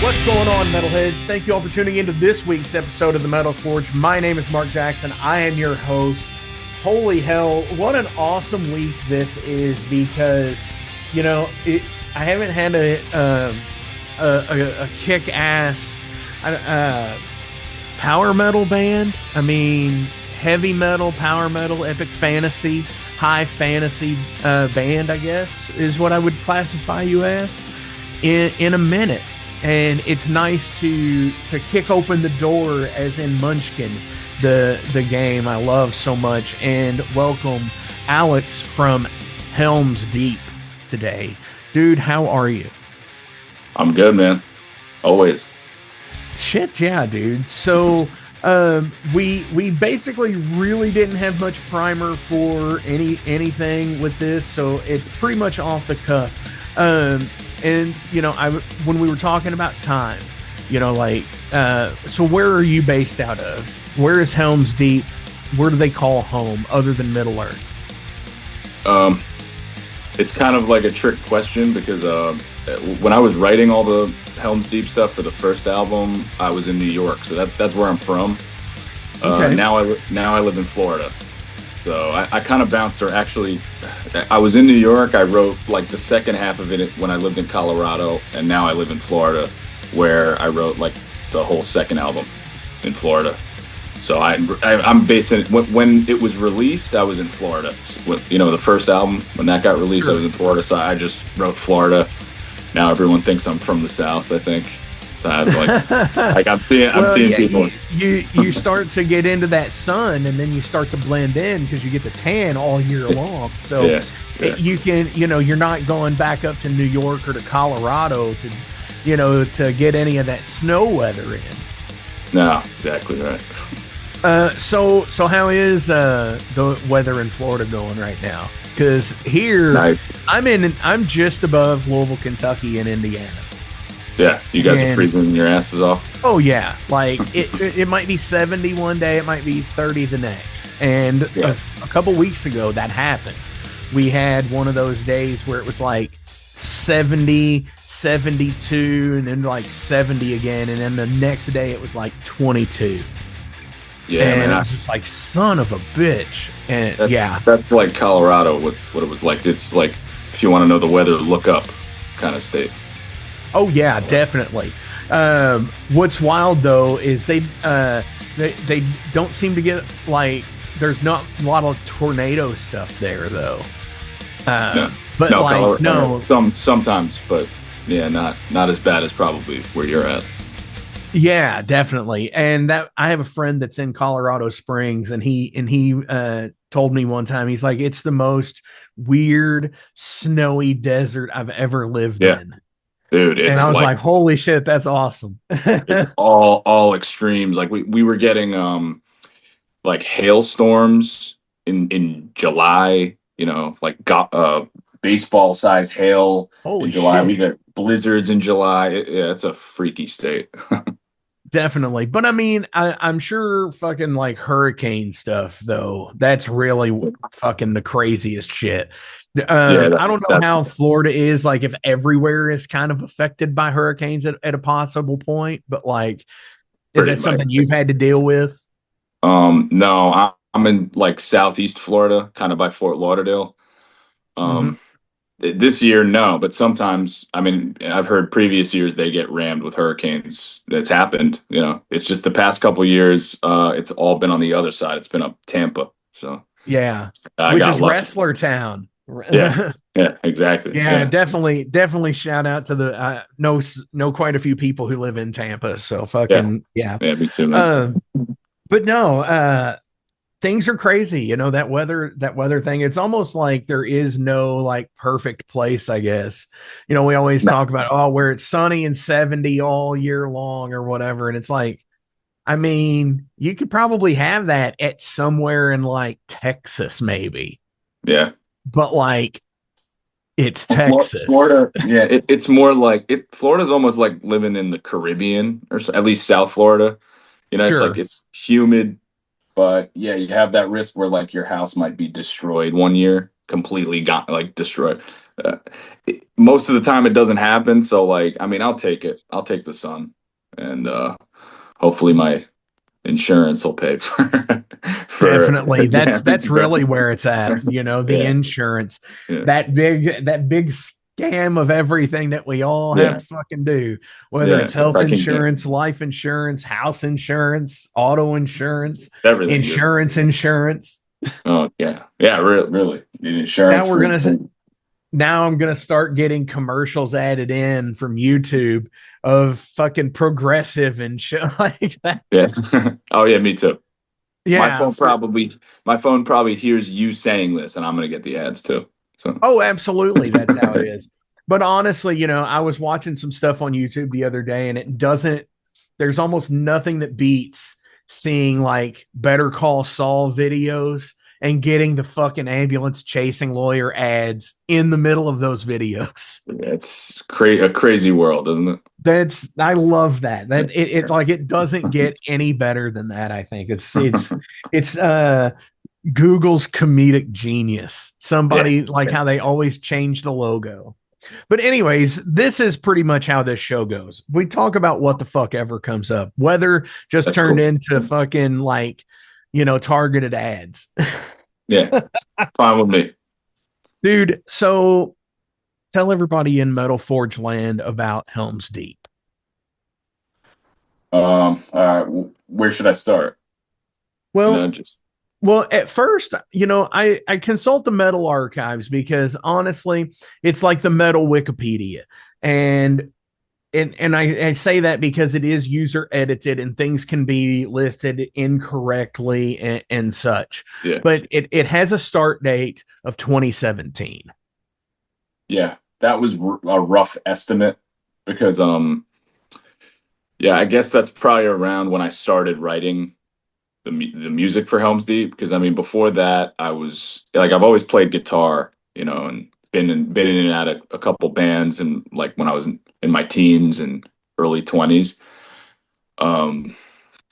What's going on, Metalheads? Thank you all for tuning into this week's episode of the Metal Forge. My name is Mark Jackson. I am your host. Holy hell, what an awesome week this is, because, you know, I haven't had a kick-ass power metal band. I mean, heavy metal, power metal, epic fantasy, high fantasy band, I guess, is what I would classify you as, in a minute. And it's nice to kick open the door, as in Munchkin, the game I love so much, and welcome Alex from Helms Deep today. Dude, how are you? I'm good, man. Always. Shit, yeah, dude. So we basically really didn't have much primer for anything with this, so it's pretty much off the cuff. And you know, when we were talking about time, you know, like, so where are you based out of? Where is Helms Deep? Where do they call home other than Middle Earth? It's kind of like a trick question, because when I was writing all the Helms Deep stuff for the first album, I was in New York, so that's where I'm from. Okay. Now I live in Florida, so I kind of bounced. Or actually, I was in New York. I wrote like the second half of it when I lived in Colorado, and now I live in Florida, where I wrote like the whole second album in Florida. So I'm based in, when it was released, I was in Florida. You know, the first album, when that got released, sure. I was in Florida, so I just wrote Florida. Now everyone thinks I'm from the South, I think. So I was like I'm seeing people. You start to get into that sun, and then you start to blend in because you get the tan all year long. So yeah. You can, you know, you're not going back up to New York or to Colorado to, you know, to get any of that snow weather in. No, exactly right. So how is the weather in Florida going right now? Because here, nice. I'm just above Louisville, Kentucky, and Indiana. Yeah, you guys are freezing your asses off. Oh yeah, like it might be 70 one day, it might be 30 the next. And a couple weeks ago, that happened. We had one of those days where it was like 70, 72, and then like 70 again, and then the next day it was like 22. Yeah, and man, I was just like, son of a bitch. And that's like Colorado with what it was like. It's like, if you want to know the weather, look up kind of state. Oh yeah, definitely. What's wild though is they don't seem to get, like, there's not a lot of tornado stuff there though. But no, like no, sometimes, but yeah, not as bad as probably where you're at. Yeah, definitely. And that, I have a friend that's in Colorado Springs, and he told me one time, he's like, it's the most weird snowy desert I've ever lived in. Dude, and I was like, holy shit, that's awesome. It's all extremes. Like we were getting like hailstorms in July, you know, like baseball sized hail in July. We get blizzards in July. It's a freaky state. Definitely. But I mean, I'm sure fucking like hurricane stuff, though, that's really fucking the craziest shit. I don't know how Florida is, like, if everywhere is kind of affected by hurricanes at a possible point, but like, is that something you've had to deal with? No, I'm in like southeast Florida, kind of by Fort Lauderdale. This year, no, but sometimes, I mean, I've heard previous years they get rammed with hurricanes. That's happened. You know, it's just the past couple years, it's all been on the other side. It's been up Tampa. So yeah, which is lucky. Wrestler town. Yeah, exactly. Yeah, definitely shout out to the know quite a few people who live in Tampa. So fucking yeah, me too, man. But no, things are crazy, you know, that weather thing. It's almost like there is no like perfect place, I guess. You know, we always talk about, where it's sunny and 70 all year long or whatever. And it's like, I mean, you could probably have that at somewhere in like Texas, maybe. Yeah. But like, it's Texas. Florida, yeah, it's more like Florida's almost like living in the Caribbean, or at least South Florida. You know, It's like, it's humid. But yeah, you have that risk where like your house might be destroyed one year, completely got like destroyed. Uh, Most of the time it doesn't happen. So like, I mean, I'll take it. I'll take the sun, and hopefully my insurance will pay for for Definitely. damage. That's really where it's at. You know, the Yeah, insurance, yeah, that big scam of everything that we all have yeah, to fucking do, whether yeah. it's If health I can get insurance, life insurance, house insurance, auto insurance, everything, dude. insurance. Oh yeah, yeah. Really, the insurance Now we're free. gonna now I'm gonna start getting commercials added in from YouTube of fucking progressive and shit like that. Yeah. Oh yeah, me too. My Yeah. phone probably my phone probably hears you saying this, and I'm gonna get the ads too. So Oh, absolutely. That's how it is. But honestly, you know, I was watching some stuff on YouTube the other day, and there's almost nothing that beats seeing like Better Call Saul videos and getting the fucking ambulance chasing lawyer ads in the middle of those videos. it's a crazy world, isn't it? I love that. It like it doesn't get any better than that. I think it's Google's comedic genius. Yeah. Somebody like how they always change the logo. But anyways, this is pretty much how this show goes. We talk about what the fuck ever comes up. Weather just That's turned cool. into fucking like, you know, targeted ads. Yeah, fine with me. Dude, so tell everybody in Metal Forge land about Helms Deep. All right, where should I start? Well, Just Well, at first, you know, I consult the metal archives because honestly, it's like the metal Wikipedia. And I say that because it is user edited and things can be listed incorrectly and such. yeah, But it has a start date of 2017. yeah. That was a rough estimate because yeah, I guess that's probably around when I started writing the music for Helms Deep, because I mean before that I was like I've always played guitar, you know, and been in and out of a couple bands, and like when I was in my teens and early 20s. Um,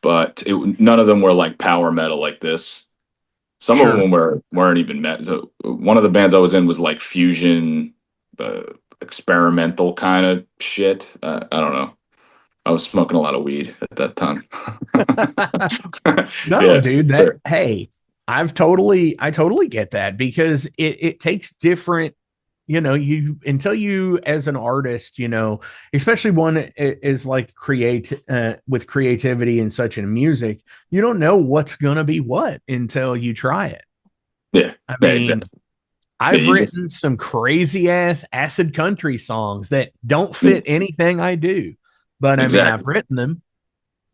but none of them were like power metal like this. Some of Sure. them weren't even metal. So one of the bands I was in was like fusion, uh, experimental kind of shit. I don't know. I was smoking a lot of weed at that time. No, Yeah, dude, sure. I totally get that because it takes different, you know, you until you as an artist, you know, especially one is like with creativity and such in music, you don't know what's gonna be what until you try it. Yeah, I yeah, mean, exactly. Yeah, I've you just written some crazy ass acid country songs that don't yeah, fit anything I do, but I mean, I've exactly. written them.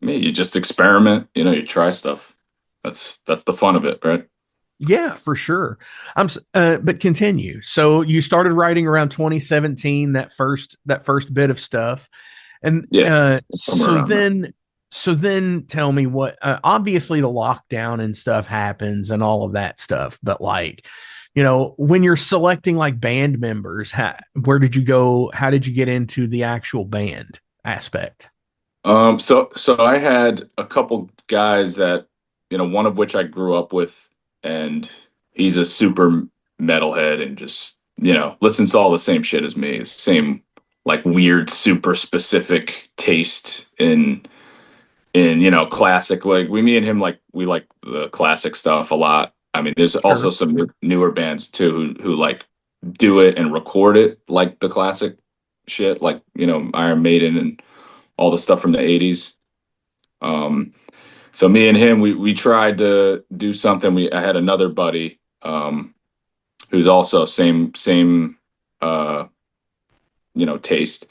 Yeah, you just experiment. You know, you try stuff. That's the fun of it, right? Yeah, for sure. But continue. So you started writing around 2017, that first bit of stuff, and Yeah, somewhere around there. so then tell me what. Obviously, the lockdown and stuff happens and all of that stuff, but like, you know, when you're selecting like band members, where did you go? How did you get into the actual band aspect? So I had a couple guys that, you know, one of which I grew up with, and he's a super metalhead and just, you know, listens to all the same shit as me. Same like weird, super specific taste in, you know, classic. Like me and him, like we like the classic stuff a lot. I mean, there's also Sure, some newer bands too who like do it and record it like the classic shit, like, you know, Iron Maiden and all the stuff from the 80s. Um, so me and him, we tried to do something. I had another buddy, who's also same uh, you know, taste.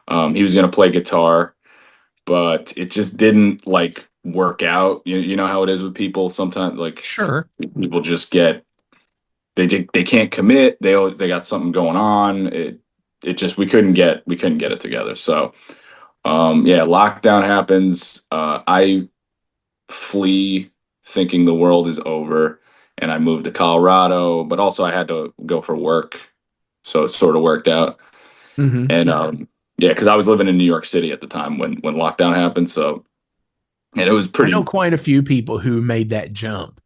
He was gonna play guitar, but it just didn't like work out. You know how it is with people sometimes. Like sure, people just get they can't commit. They got something going on. It just we couldn't get it together. So yeah, lockdown happens. I flee thinking the world is over, and I moved to Colorado, but also I had to go for work, so it sort of worked out. hmm And yeah, because I was living in New York City at the time when lockdown happened, so and it was I know pretty. quite a few people who made that jump.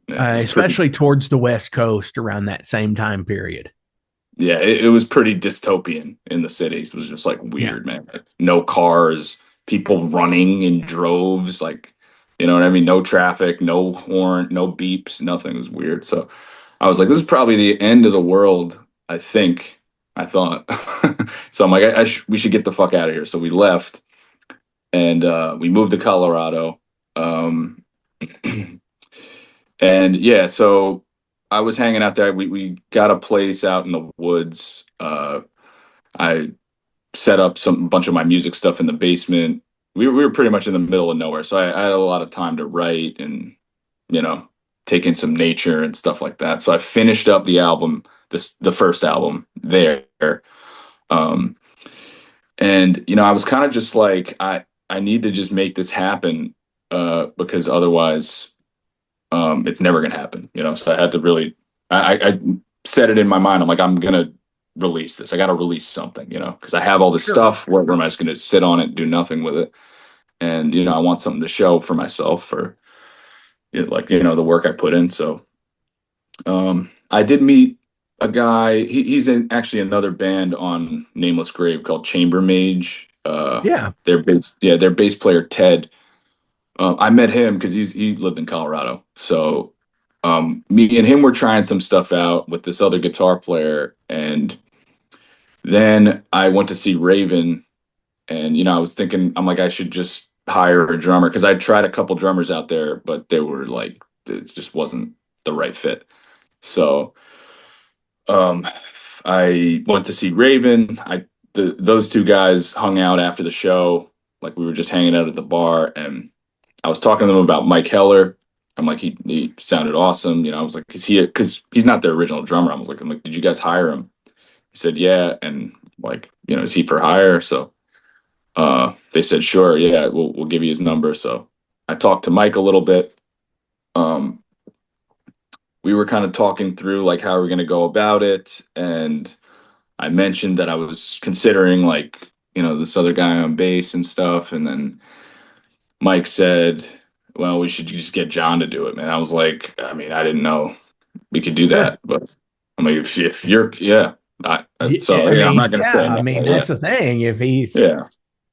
Yeah, it was pretty. especially towards the West Coast around that same time period. Yeah, it was pretty dystopian in the cities. It was just like Yeah. weird, man. Like, no cars, people running in droves, like, you know what I mean? No traffic, no horn, no beeps, nothing. It was weird. So I was like, this is probably the end of the world, I think. I thought. So I'm like, we should get the fuck out of here. So we left and we moved to Colorado. Um, and yeah, so I was hanging out there. We got a place out in the woods. I set up some bunch of my music stuff in the basement. We were pretty much in the middle of nowhere, so I had a lot of time to write and you know take in some nature and stuff like that. So I finished up the album, the first album there, um, and I was kind of just like I need to just make this happen because otherwise it's never gonna happen. So I had to really I set it in my mind. I'm like I'm gonna release this. I got to release something, because I have all this Sure. stuff. Where am I just going to sit on it and do nothing with it? And I want something to show for myself for like the work I put in. So I did meet a guy. He's in actually another band on Nameless Grave called Chamber Mage. Yeah. Their bass player Ted. I met him because he lived in Colorado. So me and him were trying some stuff out with this other guitar player, and then I went to see Raven, and I was thinking, I'm like, I should just hire a drummer because I tried a couple drummers out there, but they were like, it just wasn't the right fit. So um, I went to see Raven. Those two guys hung out after the show, like we were just hanging out at the bar, and I was talking to them about Mike Heller. I'm like, he sounded awesome. I was like, because he's not their original drummer. I'm like, did you guys hire him? He said, yeah. And like, is he for hire? So they said, sure, yeah, we'll give you his number. So I talked to Mike a little bit. Um, we were kind of talking through like how we're going to go about it. And I mentioned that I was considering like, this other guy on bass and stuff. And then Mike said, well, we should just get John to do it, man. I was like, I mean, I didn't know we could do that, but I mean, if you're, yeah. So I I'm not mean, going to yeah, say I no. mean, Yeah, that's the thing. If he's, yeah. I'm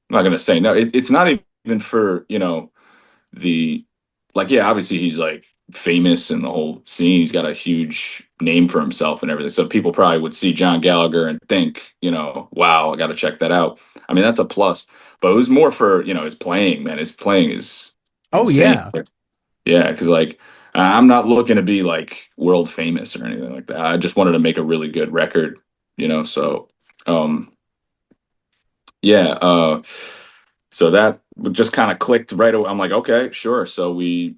not going to say no. It's not even for the like. Yeah, obviously he's like famous in the whole scene. He's got a huge name for himself and everything. So people probably would see John Gallagher and think, wow, I got to check that out. I mean, that's a plus. But it was more for his playing. Man, his playing is oh, insane. yeah. Yeah, because like I'm not looking to be like world famous or anything like that. I just wanted to make a really good record, So, um, yeah, so that just kind of clicked right away. I'm like, okay, sure. So we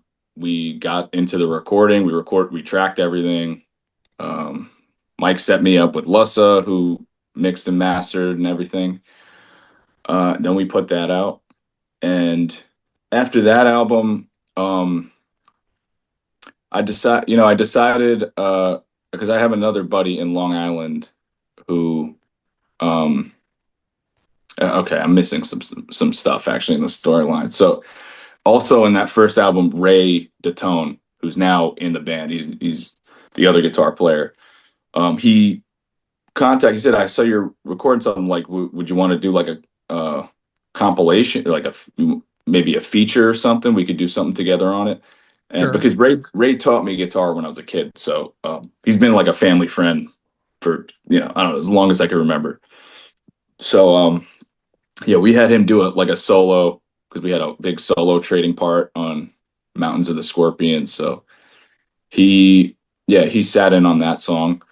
got into the recording. We tracked everything. Um, Mike set me up with Lussa, who mixed and mastered and everything. Then we put that out, and after that album, I decided because I have another buddy in Long Island who um okay, I'm missing some stuff actually in the storyline. So also in that first album, Ray DeTone, who's now in the band, he's the other guitar player. He he said, I saw you're recording something, like would you want to do like a compilation, or like maybe a feature or something? We could do something together on it. And Sure. because Ray taught me guitar when I was a kid, so he's been like a family friend for I don't know, as long as I can remember. So yeah, we had him do like a solo because we had a big solo trading part on Mountains of the Scorpions. So he sat in on that song.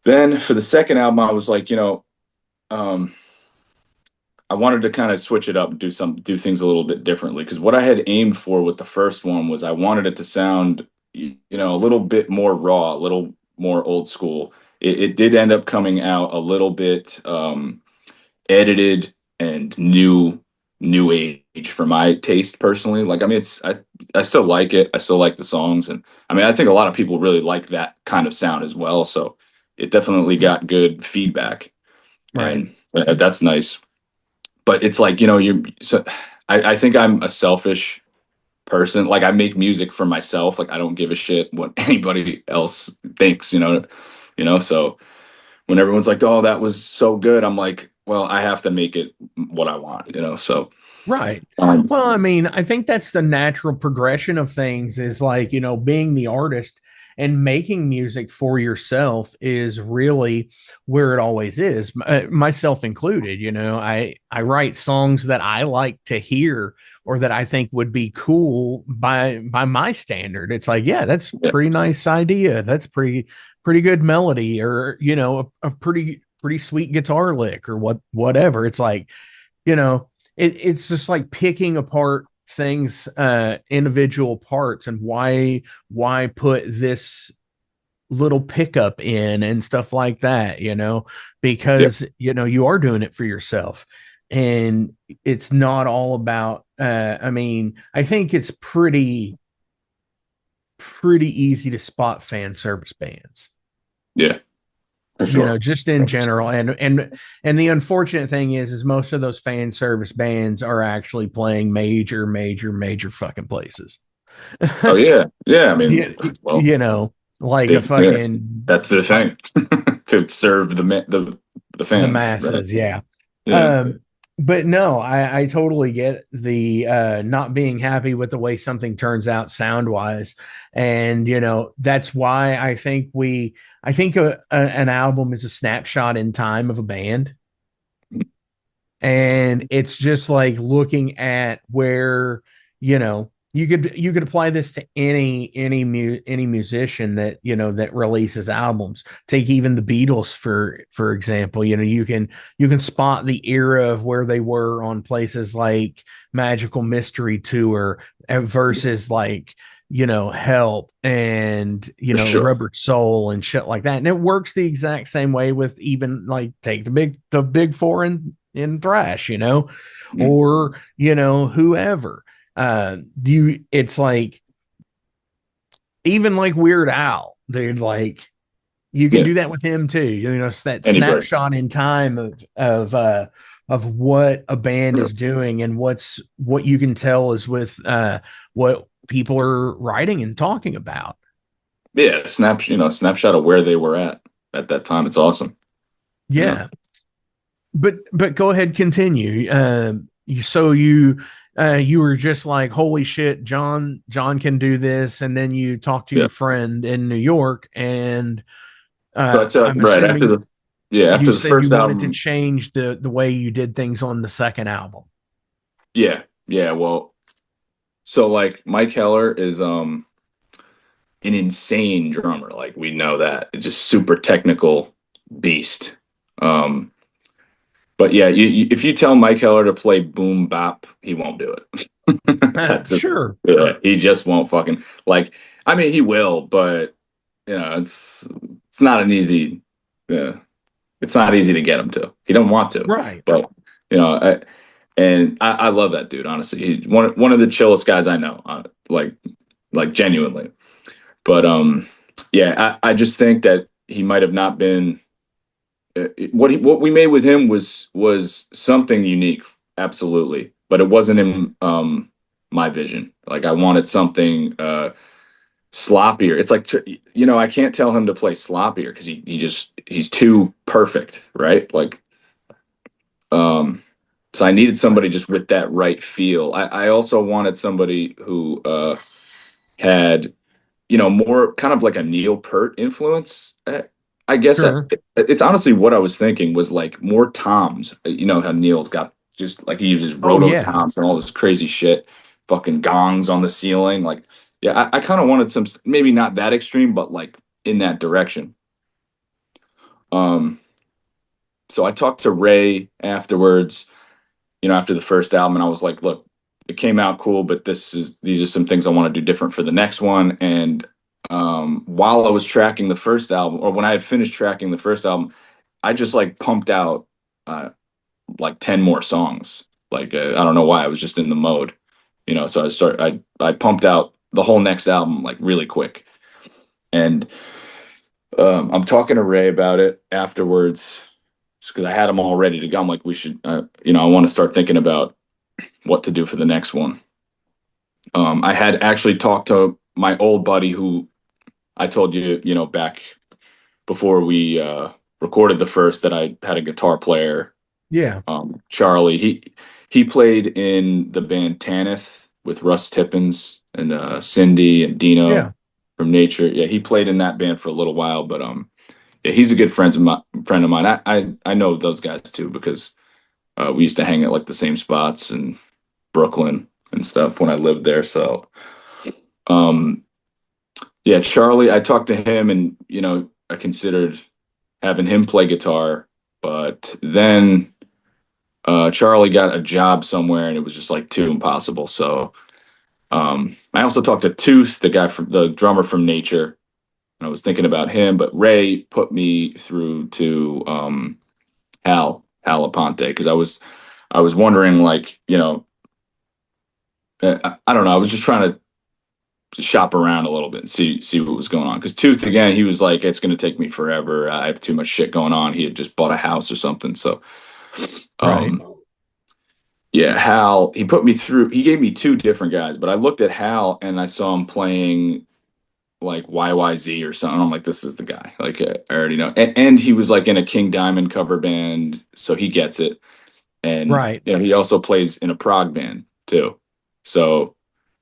Then for the second album, I was like, um, I wanted to kind of switch it up and do things a little bit differently, because what I had aimed for with the first one was I wanted it to sound, a little bit more raw, a little more old school. It did end up coming out a little bit edited and new age for my taste personally. Like, I mean, I still like it. I still like the songs, and I mean, I think a lot of people really like that kind of sound as well. So it definitely got good feedback, Right. and that's nice. But it's like, I think I'm a selfish person. Like I make music for myself. Like I don't give a shit what anybody else thinks, so when everyone's like, "Oh, that was so good," I'm like, "Well, I have to make it what I want," so Right. um Well, I mean, I think that's the natural progression of things is like, being the artist and making music for yourself is really where it always is, myself included. I write songs that I like to hear or that I think would be cool by my standard. It's like, yeah, that's yeah, pretty nice idea. That's pretty good melody, or a pretty sweet guitar lick, or whatever. It's like, you know it's just like picking apart things, individual parts, and why put this little pickup in and stuff like that, yeah, because you are doing it for yourself, and it's not all about, I mean, I think it's pretty easy to spot fan service bands, yeah, for sure. just in general. And the unfortunate thing is most of those fan service bands are actually playing major fucking places. Oh yeah, yeah. I mean, you, well, you know like a yeah, fucking that's the thing to serve the the fans, right? masses, yeah. Yeah, But no, I totally get the not being happy with the way something turns out sound wise. And that's why an album is a snapshot in time of a band. And it's just like looking at where, you could apply this to any musician that releases albums. Take even the Beatles for example. You can spot the era of where they were on places like Magical Mystery Tour, versus like, Help, and for sure. Rubber Soul and shit like that. And it works the exact same way with, even like, take the big four in thrash, Mm, or whoever. It's like, even like Weird Al, dude, like, you can yeah, do that with him too. It's that anybody. snapshot in time of what a band is doing, and what you can tell is with what people are writing and talking about. Yeah, snapshot of where they were at that time. It's awesome. You know. Yeah. But go ahead, continue. You were just like, holy shit, John can do this, and then you talked to Yeah. your friend in New York, and So I tell I'm right after assuming the yeah you after the said you first wanted to album. change the way you did things on the second album. Yeah, yeah. Well, so like Mike Heller is an insane drummer. Like we know that. It's just super technical beast. Um, but yeah, if you tell Mike Heller to play boom bap, he won't do it. That's just, Sure. yeah, he just won't fucking like. I mean, he will, but it's not an easy. Yeah, it's not easy to get him to. He don't want to, Right. but you know, I love that dude. Honestly, he's one of the chillest guys I know. Like genuinely. But yeah, I just think that he might have not been what we made with him was something unique, absolutely. But it wasn't in my vision. Like I wanted something sloppier. It's like I can't tell him to play sloppier because he's too perfect, right? Like so I needed somebody just with that right feel. I also wanted somebody who had more kind of like a Neil Peart influence. I guess Sure. it's honestly what I was thinking was like more toms. You know how Neil's got just like he uses Oh roto yeah. toms and all this crazy shit, fucking gongs on the ceiling. Like, yeah, I kind of wanted some, maybe not that extreme, but like in that direction. Um, so I talked to Ray afterwards, after the first album, and I was like, look, it came out cool, but these are some things I want to do different for the next one. And while I was tracking the first album, or when I had finished tracking the first album, I just like pumped out like 10 more songs. Like I don't know why, I was just in the mode, so I pumped out the whole next album like really quick. And I'm talking to Ray about it afterwards because I had them all ready to go. I'm like, we should, I want to start thinking about what to do for the next one. I had actually talked to my old buddy who I told you, back before we recorded the first that I had a guitar player, Yeah. Charlie. He played in the band Tanith with Russ Tippins and Cindy and Yeah. Dino from Nature. Yeah, he played in that band for a little while, but yeah, he's a good friend of mine. I know those guys too because we used to hang at like the same spots in Brooklyn and stuff when I lived there. So um, yeah, Charlie, I talked to him and I considered having him play guitar, but then Charlie got a job somewhere and it was just like too impossible. So I also talked to Tooth, the drummer from Nature, and I was thinking about him, but Ray put me through to Hal Aponte because I was wondering like I don't know, I was just trying to shop around a little bit and see what was going on because Tooth again, he was like, it's going to take me forever. I have too much shit going on. He had just bought a house or something, so Right. um yeah, Hal, he put me through, he gave me two different guys, but I looked at Hal and I saw him playing like YYZ or something. I'm like, this is the guy. Like, I already know. And he was like in a King Diamond cover band, so he gets it. And, Right. he also plays in a prog band too. So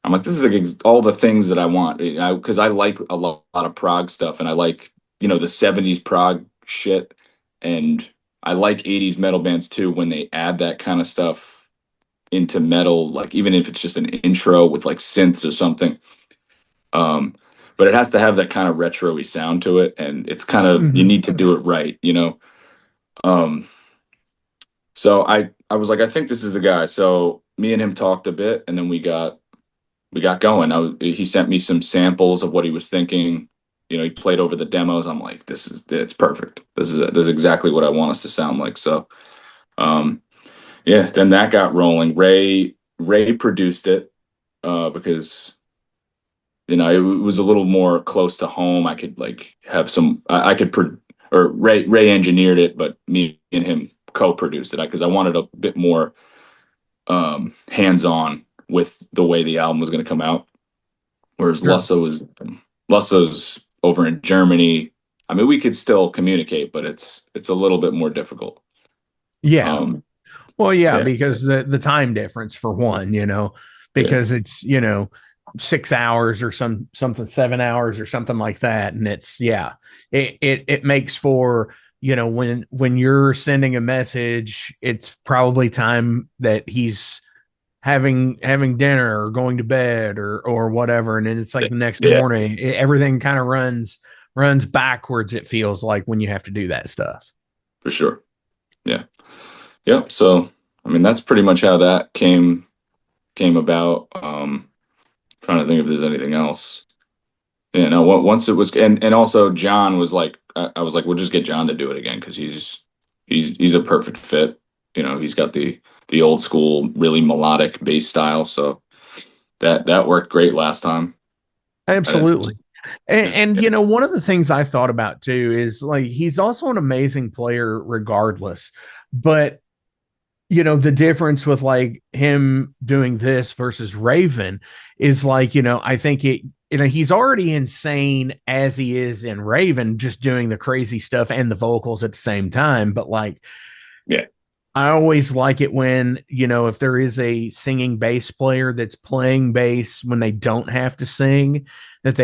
I'm like, this is like all the things that I want. Because I like a lot of prog stuff and I like, the 70s prog shit. And I like 80s metal bands too when they add that kind of stuff into metal, like even if it's just an intro with like synths or something. Um, but it has to have that kind of retro-y sound to it, and it's kind of you Hmm. need to do it right. Um, so I was like, I think this is the guy. So me and him talked a bit, and then we got going. He sent me some samples of what he was thinking. He played over the demos. I'm like, it's perfect. This is exactly what I want us to sound like. So um, yeah, then that got rolling. Ray produced it because it was a little more close to home. I could like have some. I could or Ray engineered it, but me and him co-produced it because I wanted a bit more hands-on with the way the album was going to come out. Whereas Sure. Lusso's over in Germany. I mean, we could still communicate, but it's a little bit more difficult. Yeah. Um, Well, yeah, yeah, because the time difference for one, yeah, because it's, 6 hours or something, 7 hours or something like that. And it's, yeah, it makes for, when you're sending a message, it's probably time that he's having dinner or going to bed or whatever. And then it's like the next yeah, morning, everything kind of runs backwards. It feels like when you have to do that stuff. for sure. Yeah, yep. So I mean, that's pretty much how that came about. Trying to think if there's anything else. Yeah, no. Once it was, and also John was like, I was like, we'll just get John to do it again because he's a perfect fit. He's got the old school, really melodic bass style. So that worked great last time. I didn't, Absolutely. And, yeah, and yeah, one of the things I thought about too is like he's also an amazing player regardless. But the difference with like him doing this versus Raven is like, I think he's already insane as he is in Raven, just doing the crazy stuff and the vocals at the same time. But like yeah, I always like it when, if there is a singing bass player that's playing bass when they don't have to sing, that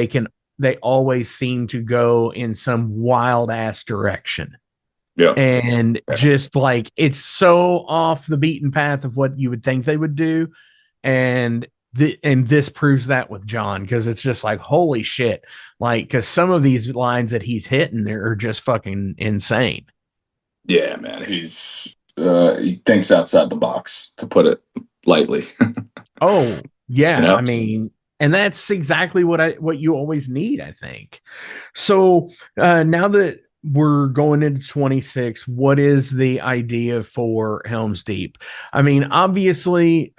they always seem to go in some wild ass direction. yeah, And just like it's so off the beaten path of what you would think they would do. And this proves that with John because it's just like, holy shit. Like, because some of these lines that he's hitting are just fucking insane. yeah, man. He thinks outside the box, to put it lightly. Oh, You yeah. know, I mean, and that's exactly what you always need, I think. So now that we're going into 26, what is the idea for Helms Deep? I mean, obviously,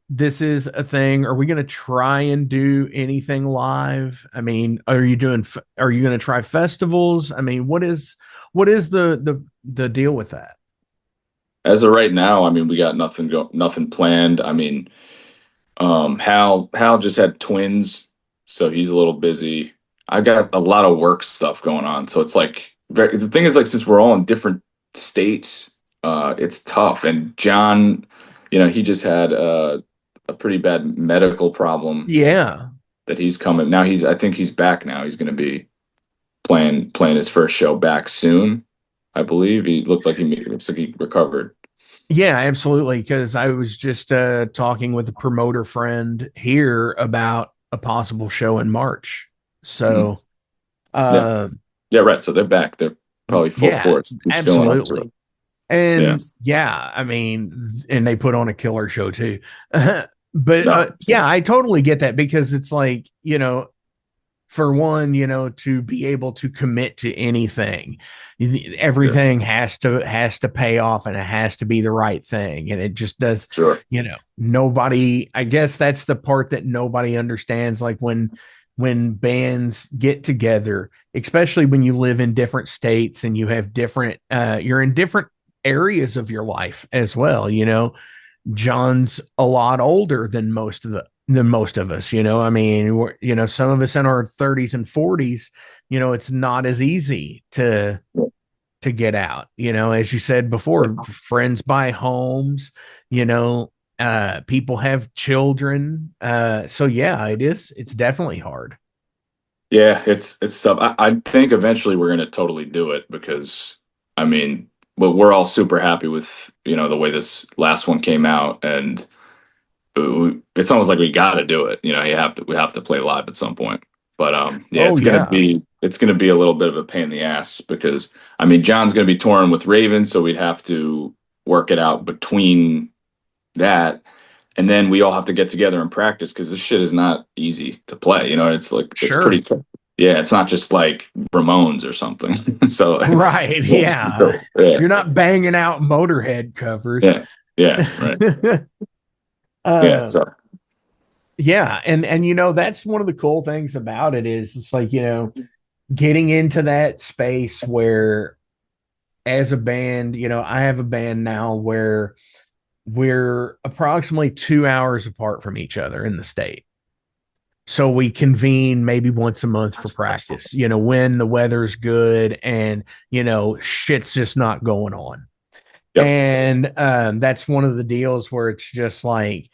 this is a thing. Are we going to try and do anything live? I mean, are you going to try festivals? I mean, what is the deal with that? as of right now, I mean, we got nothing planned. I mean, Hal just had twins, so he's a little busy. I got a lot of work stuff going on, so it's like the thing is like since we're all in different states, it's tough. And John, he just had a pretty bad medical problem Yeah. that he's coming now. I think he's back now. He's going to be playing his first show back soon. I believe he looks like he recovered. Yeah, absolutely. Because I was just talking with a promoter friend here about a possible show in March. Mhm. So, Yeah, uh, yeah, right. So they're back. They're probably full yeah, force. He's feeling up to it. absolutely. Yeah. And yeah, I mean, and they put on a killer show too. But No. yeah, I totally get that because it's like, for one, to be able to commit to anything, Yes. everything has to pay off and it has to be the right thing. And it just does, Sure. nobody, I guess that's the part that nobody understands. Like when bands get together, especially when you live in different states and you have different you're in different areas of your life as well. John's a lot older than most of us. I mean, some of us in our 30s and 40s. It's not as easy to get out. As you said before, friends buy homes. People have children. So yeah, it's definitely hard. Yeah, it's tough. I think eventually we're gonna totally do it because I mean, well, we're all super happy with the way this last one came out, and it's almost like we got to do it. We have to play live at some point. But yeah, Oh yeah, it's gonna be a little bit of a pain in the ass because I mean, John's gonna be touring with Raven, so we'd have to work it out between that. And then we all have to get together and practice because this shit is not easy to play. It's like it's pretty sure. tough. Yeah, it's not just like Ramones or something. So Right. Yeah. yeah, You're not banging out Motorhead covers. yeah, yeah, right. Yeah, uh so yeah, and that's one of the cool things about it is it's like, getting into that space where as a band, I have a band now where we're approximately 2 hours apart from each other in the state. So we convene maybe once a month for practice, when the weather's good and, shit's just not going on. yep. And that's one of the deals where it's just like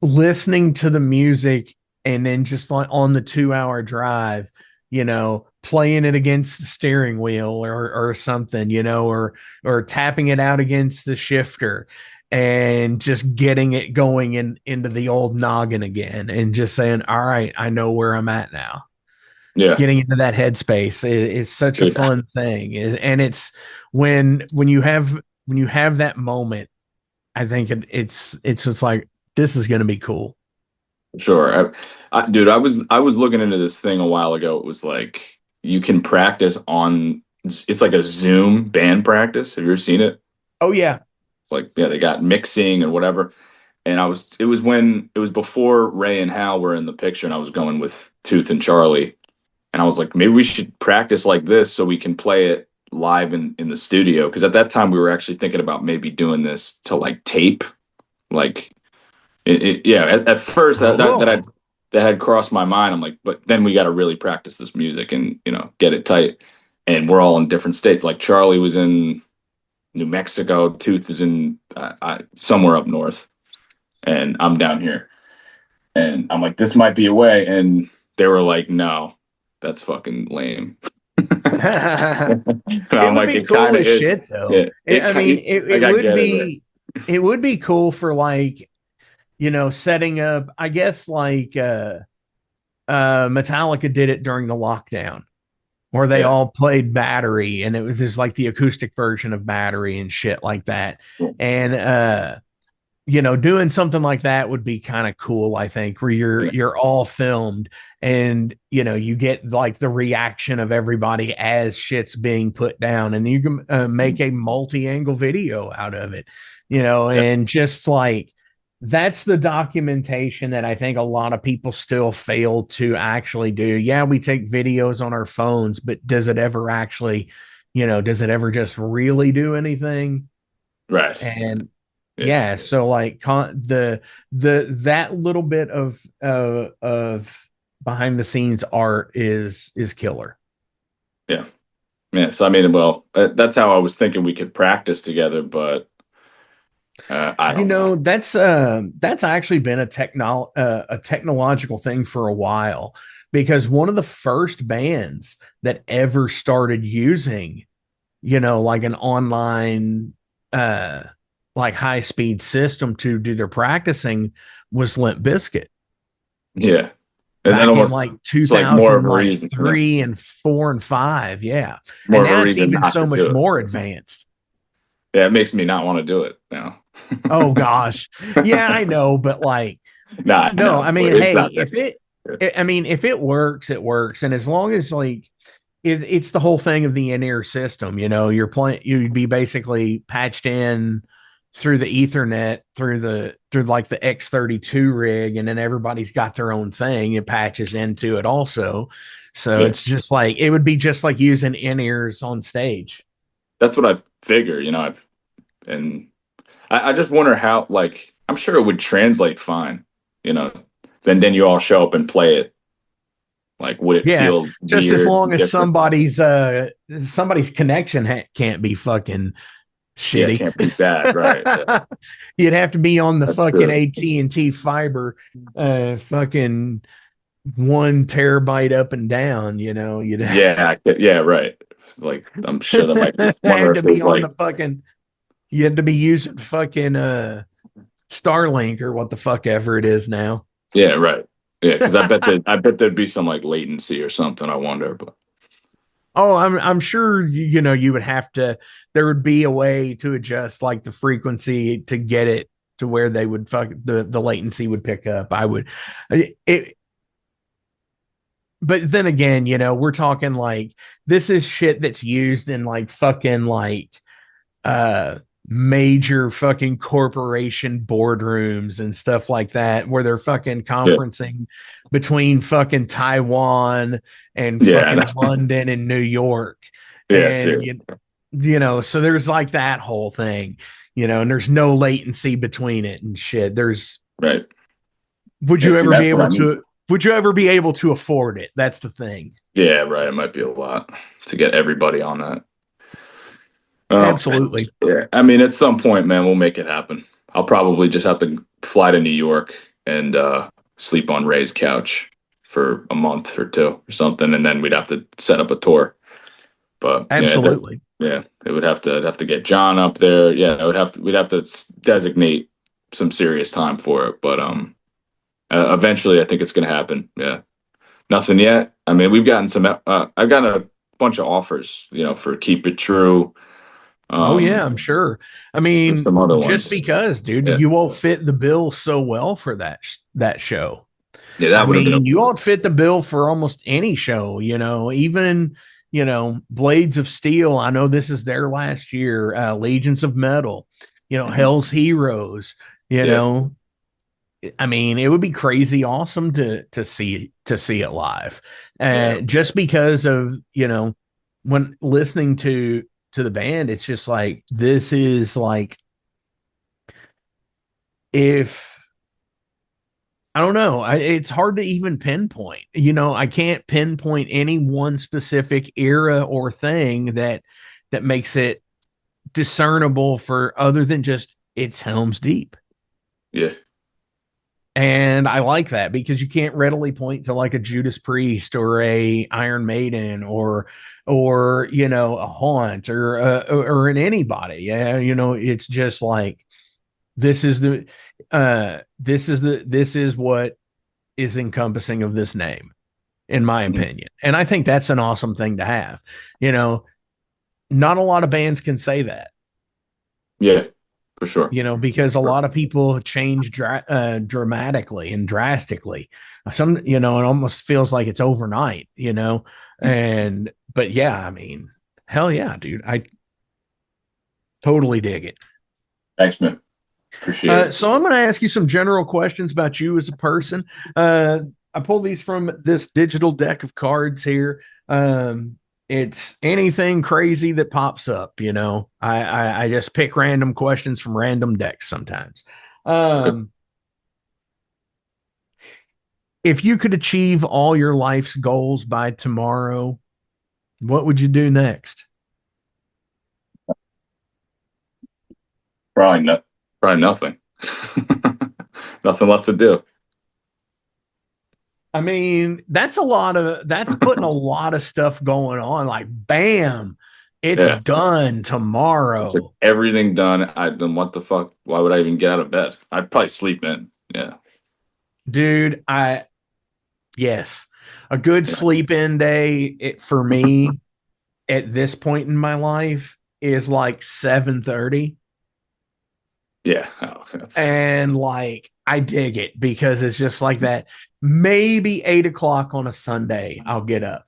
listening to the music and then just like on the 2 hour drive, playing it against the steering wheel or something, or tapping it out against the shifter and just getting it going into the old noggin again and just saying, all right, I know where I'm at now. Yeah. Getting into that headspace is such a Yeah. fun thing. And it's when you have that moment, I think it's just like this is going to be cool. Sure. Dude, I was looking into this thing a while ago. It was like you can practice on it's like a Zoom band practice. Have you ever seen it? Oh yeah. It's like, yeah, they got mixing and whatever. And it was before Ray and Hal were in the picture, and I was going with Tooth and Charlie. And I was like, maybe we should practice like this so we can play it live in the studio. Because at that time we were actually thinking about maybe doing this to like tape. Like yeah, at first Oh. that had crossed my mind. I'm like, but then we got to really practice this music and get it tight. And we're all in different states. Like Charlie was in New Mexico, Tooth is in somewhere up north, and I'm down here. And I'm like, this might be a way. And they were like, no, that's fucking lame. And It I'm would like, be it kind cool of as is. shit though. Yeah, it, I mean, it like I would get it, right? be it would be cool for like, setting up, I guess like Metallica did it during the lockdown where they Yeah. all played Battery and it was just like the acoustic version of Battery and shit like that. And doing something like that would be kind of cool, I think, where you're Yeah. you're all filmed and you get like the reaction of everybody as shit's being put down and you can make a multi-angle video out of it, Yeah. and just like that's the documentation that I think a lot of people still fail to actually do. Yeah, we take videos on our phones, but does it ever actually, does it ever just really do anything? Right. And Yeah. Yeah, so like the that little bit of behind the scenes art is killer. Yeah. Yeah. So I mean, well, that's how I was thinking we could practice together, but I You don't know. know, that's actually been a technological thing for a while, because one of the first bands that ever started using, like an online uh like high speed system to do their practicing was Limp Bizkit Yeah. And then back in almost like it's like more of a reason, 2003 and 4 and 5. Yeah. more And of a now it's reason even not so to much do it. more advanced. Yeah, it makes me not want to do it now. Oh gosh. Yeah, I know, but like, Nah, I no, know, I mean, but it's hey, not that. I mean, if it works, it works. And as long as like it's the whole thing of the in-ear system, you're playing, you'd be basically patched in through the Ethernet through like the X32 rig, and then everybody's got their own thing. It patches into it also. So Yeah, it's just like it would be just like using in-ears on stage. that's what I figure. And I just wonder how. Like, I'm sure it would translate fine. You know, then you all show up and play it. Like, would it Yeah, feel just as weird, long as different? somebody's connection can't be fucking Yeah, it shitty. can't be bad, right? Yeah, You'd have to be on the that's fucking true. AT&T fiber, fucking 1 terabyte up and down. You'd Yeah, right. Like, I'm sure there might be. Wonder had if to be there's on the like, fucking. You had to be using fucking Starlink or what the fuck ever it is now. yeah, right. Yeah, because I bet there'd be some like latency or something. I wonder, but Oh, I'm sure you would have to. There would be a way to adjust like the frequency to get it to where they would the latency would pick up. I would it. But then again, we're talking like this is shit that's used in like fucking like uh major fucking corporation boardrooms and stuff like that, where they're fucking yeah, conferencing between fucking Taiwan and yeah, I fucking know. London and New York. Yeah, And seriously. so there's like that whole thing, and there's no latency between it and shit. Right. Would Yeah, you see, ever be that's what I able mean. to would you ever be able to afford it? That's the thing. Yeah, right. It might be a lot to get everybody on that. Oh, Absolutely. yeah. I mean, at some point, man, we'll make it happen. I'll probably just have to fly to New York and sleep on Ray's couch for a month or two or something, and then we'd have to set up a tour. But yeah, Absolutely. yeah, it would have to get John up there. Yeah, we'd have to designate some serious time for it. But eventually, I think it's going to happen. Yeah. Nothing yet. I mean, we've gotten some. I've gotten a bunch of offers, for Keep It True, Oh yeah, um, I'm sure. I and mean, some other just ones. because, dude, Yeah, you all fit the bill so well for that show. yeah, I that would have been. mean, you all fit the bill for almost any show, even Blades of Steel. I know this is their last year. Legions of Metal, Mhm. Hell's Heroes. You Yeah, know, I mean, it would be crazy awesome to see it live, yeah, just because of when listening to the band, it's just like this is like if I don't know, it's hard to even pinpoint. I can't pinpoint any one specific era or thing that makes it discernible for other than just it's Helms Deep. yeah, And I like that because you can't readily point to like a Judas Priest or a Iron Maiden or a Haunt or an anybody. Yeah, it's just like this is this is what is encompassing of this name, in my mhm. opinion. And I think that's an awesome thing to have. You know, Not a lot of bands can say that, Yeah, for sure. because a lot of people change dramatically and drastically. It almost feels like it's overnight, but yeah, I mean, hell yeah, dude. I totally dig it. Thanks, man. Appreciate it. So I'm going to ask you some general questions about you as a person. I pulled these from this digital deck of cards here. it's anything crazy that pops up, you know. I just pick random questions from random decks sometimes. Okay. Um, if you could achieve all your life's goals by tomorrow, what would you do next? Probably not. Probably nothing. Nothing left to do. I mean, that's putting a lot of stuff going on. Like, bam, it's Yeah. done With tomorrow. everything done, I then what the fuck? Why would I even get out of bed? I'd probably sleep in. Yeah. Dude, yes, a good Yeah. sleep in day for me at this point in my life is like 7:30. Yeah. Oh, that's, And like I dig it because it's just like that. Maybe 8 o'clock on a Sunday, I'll get up.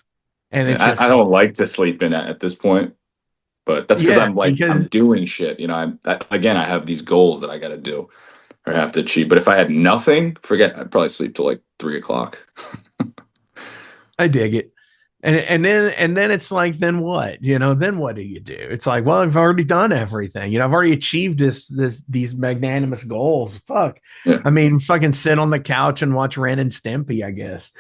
And it's yeah, I just don't like, like to sleep in at this point, but that's because yeah, I'm because doing shit. Again, I have these goals that I got to do or have to achieve. But if I had nothing, forget. I'd probably sleep till like 3 o'clock. I dig it. And then it's like, then what? You know, then what do you do? It's like, well, I've already done everything. You know, I've already achieved these magnanimous goals. Fuck. Yeah. I mean, fucking sit on the couch and watch Ren and Stimpy, I guess.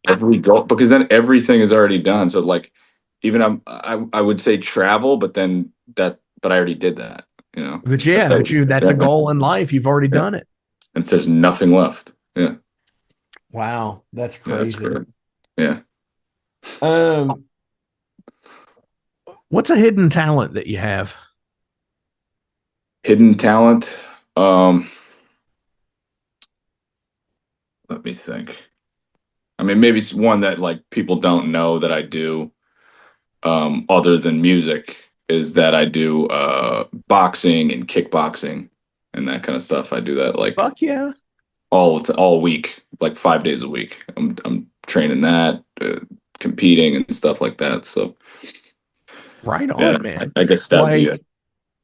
Every goal, because then everything is already done. So like, even I would say travel, but then but I already did that. You know, But yeah, that's a yeah, goal in life. You've already yeah. done it. And there's nothing left. Yeah, Wow, that's yeah, that's crazy. great. Yeah, Um, what's a hidden talent that you have? hidden talent. Um, Let me think. I mean, maybe it's one that like people don't know that I do. Other than music, is that I do boxing and kickboxing and that kind of stuff. I do that like Fuck yeah. all week, like 5 days a week. I'm training that, competing and stuff like that. So Right yeah, on, man. I guess that'd be Like,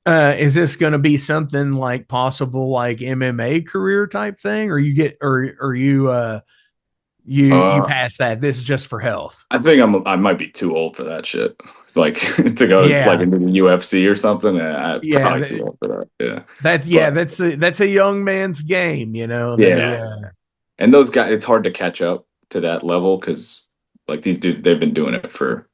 it. is this going to be something like possible like MMA career type thing, or you Uh, pass that? This is just for health. I think I might be too old for that shit. Like to go like Yeah, into the UFC or something. I'm yeah, probably too old for that. Yeah, yeah, but that's a young man's game. You know, they yeah, and those guys, it's hard to catch up to that level because like these dudes, they've been doing it for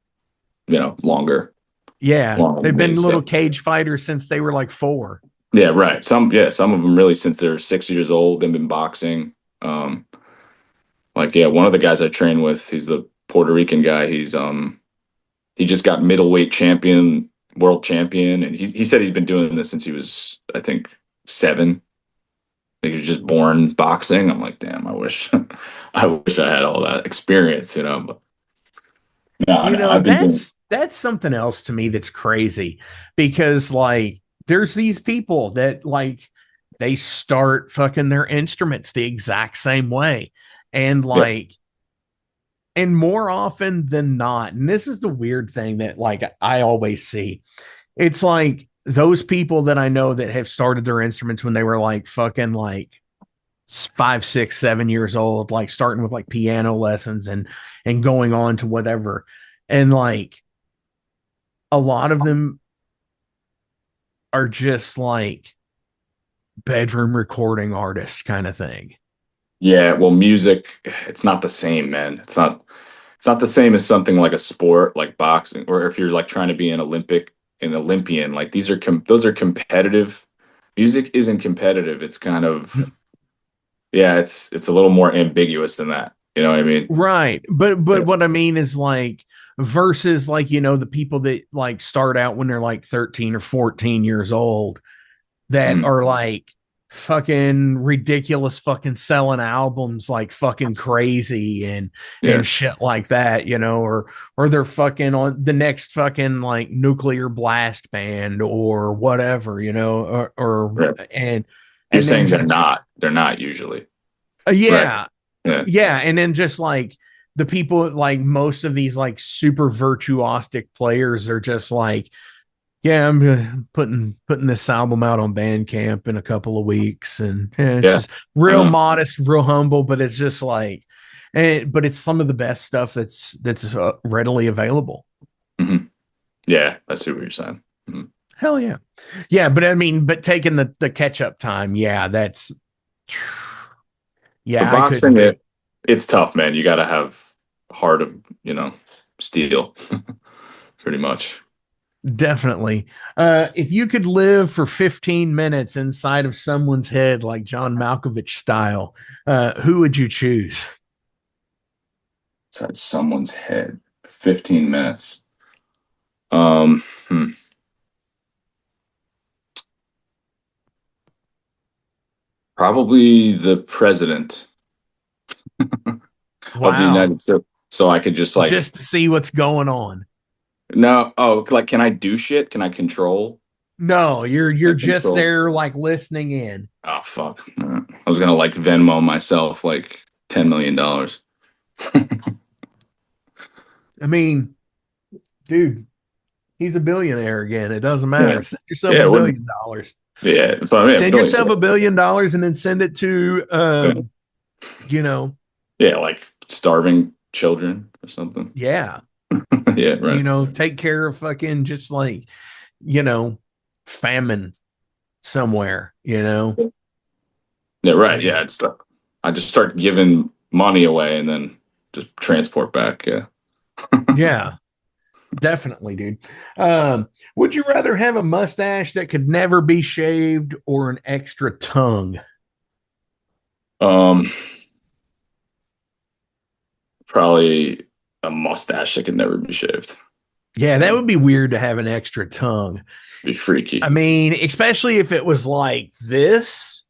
longer, yeah, longer they've than me. been little So cage fighters since they were like 4. yeah, right. Some of them really since they're 6 years old, they've been boxing. Um, like yeah, one of the guys I train with, he's the Puerto Rican guy. He just got middleweight champion, world champion, and he said he's been doing this since he was, I think, 7. Like he was just born boxing. I'm like, damn, I wish, I wish I had all that experience, But no, You no, know, I've been doing. that's something else to me that's crazy because like there's these people that like they start fucking their instruments the exact same way. And Yes. like and more often than not, and this is the weird thing that like I always see. It's like those people that I know that have started their instruments when they were like fucking like 5, 6, 7 years old, like starting with like piano lessons and going on to whatever. And like a lot of them are just like bedroom recording artists kind of thing. Yeah, well, music, it's not the same, man. It's not the same as something like a sport like boxing, or if you're like trying to be an Olympian. Like those are competitive. Music isn't competitive. It's kind of yeah, it's a little more ambiguous than that. You know what I mean? Right. But Yeah. what I mean is like versus like, you know, the people that like start out when they're like 13 or 14 years old that Mhm. are like fucking ridiculous fucking selling albums like fucking crazy Yeah. and shit like that, you know, or they're fucking on the next fucking like nuclear blast band or whatever, you know, or Right. You're and then saying just they're not usually. Right. yeah, Yeah. yeah, and then just like the people like most of these like super virtuosic players are just like, yeah, I'm putting this album out on Bandcamp in a couple of weeks, and yeah, it's Yeah. just I real know. modest, real humble, but it's just like, and but it's some of the best stuff that's readily available. Hmm. Yeah, I see what you're saying. Hmm. Hell yeah, yeah. But I mean, but taking the catch up time, yeah, that's But yeah, I couldn't boxing do it. it's tough, man. You got to have heart of, steel, pretty much. Definitely. If you could live for 15 minutes inside of someone's head, like John Malkovich style, who would you choose? Inside someone's head, 15 minutes. Hmm. Probably the president of the Wow. United States. So I could just like, Just to see what's going on. no, oh, like, can I do shit? Can I control? No, you're Like just control? there like listening in. Oh, fuck. I was gonna like Venmo myself like $10 million. I mean, dude, he's a billionaire again. It doesn't Yeah, matter. Send yourself yeah, a it wouldn't. billion dollars. Yeah, that's what I mean. Send yourself $1 billion and then send it to Yeah, you know, yeah, like starving children or something. yeah, Yeah, right. take care of fucking just like, you know, famine somewhere. Yeah, I right. mean, Yeah, I just start giving money away and then just transport back. Yeah. yeah, definitely, dude. Would you rather have a mustache that could never be shaved or an extra tongue? Um, Probably a mustache that can never be shaved. Yeah, that Yeah, would be weird to have an extra tongue. be I freaky. mean, especially if it was like this.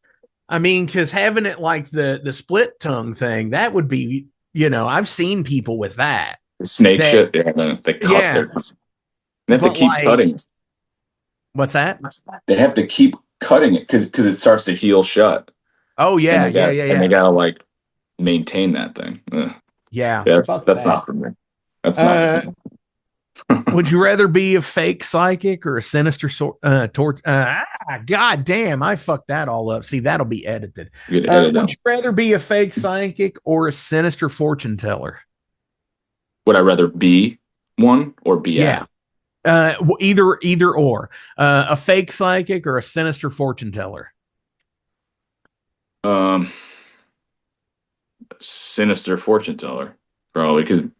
I mean, because having it like the split tongue thing, that would be, I've seen people with that. Snake That shit. Yeah, man, they cut yeah, their. They have to but keep like, cutting. what's that? They have to keep cutting it because it starts to heal shut, Oh and yeah, yeah, yeah, they yeah, gotta like maintain that thing. Ugh. yeah. Yeah, Fuck that's that. not for me. That's not for Uh, me. would you rather be a fake psychic or a sinister torch? God damn, I fucked that all up. See, that'll be edited. You get edit Would out. you rather be a fake psychic or a sinister fortune teller? Would I rather be one or be Yeah. at? Either or. A fake psychic or a sinister fortune teller. Um, Sinister fortune teller, probably because a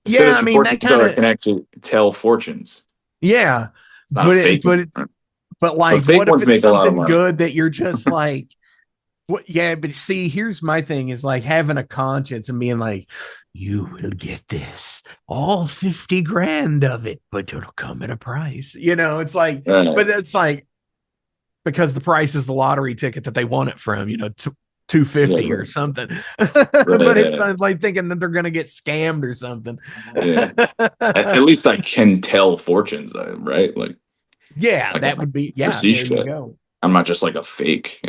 Yeah, I sinister mean fortune that kind teller of can actually tell fortunes. yeah, It's not a fake one. but But like, fake what if ones it's make a lot of something money. good that you're just like, what? Yeah, but see, here's my thing: is like having a conscience and being like, you will get this, all 50 grand of it, but it'll come at a price. It's like, Right, but it's like because the price is the lottery ticket that they want it from, 250 right, or something. right, But it's right. like thinking that they're going to get scammed or something. Yeah. At least I can tell fortunes, right? Yeah, Like I that would be, yeah, foresee there you shit. go. I'm not just like a fake.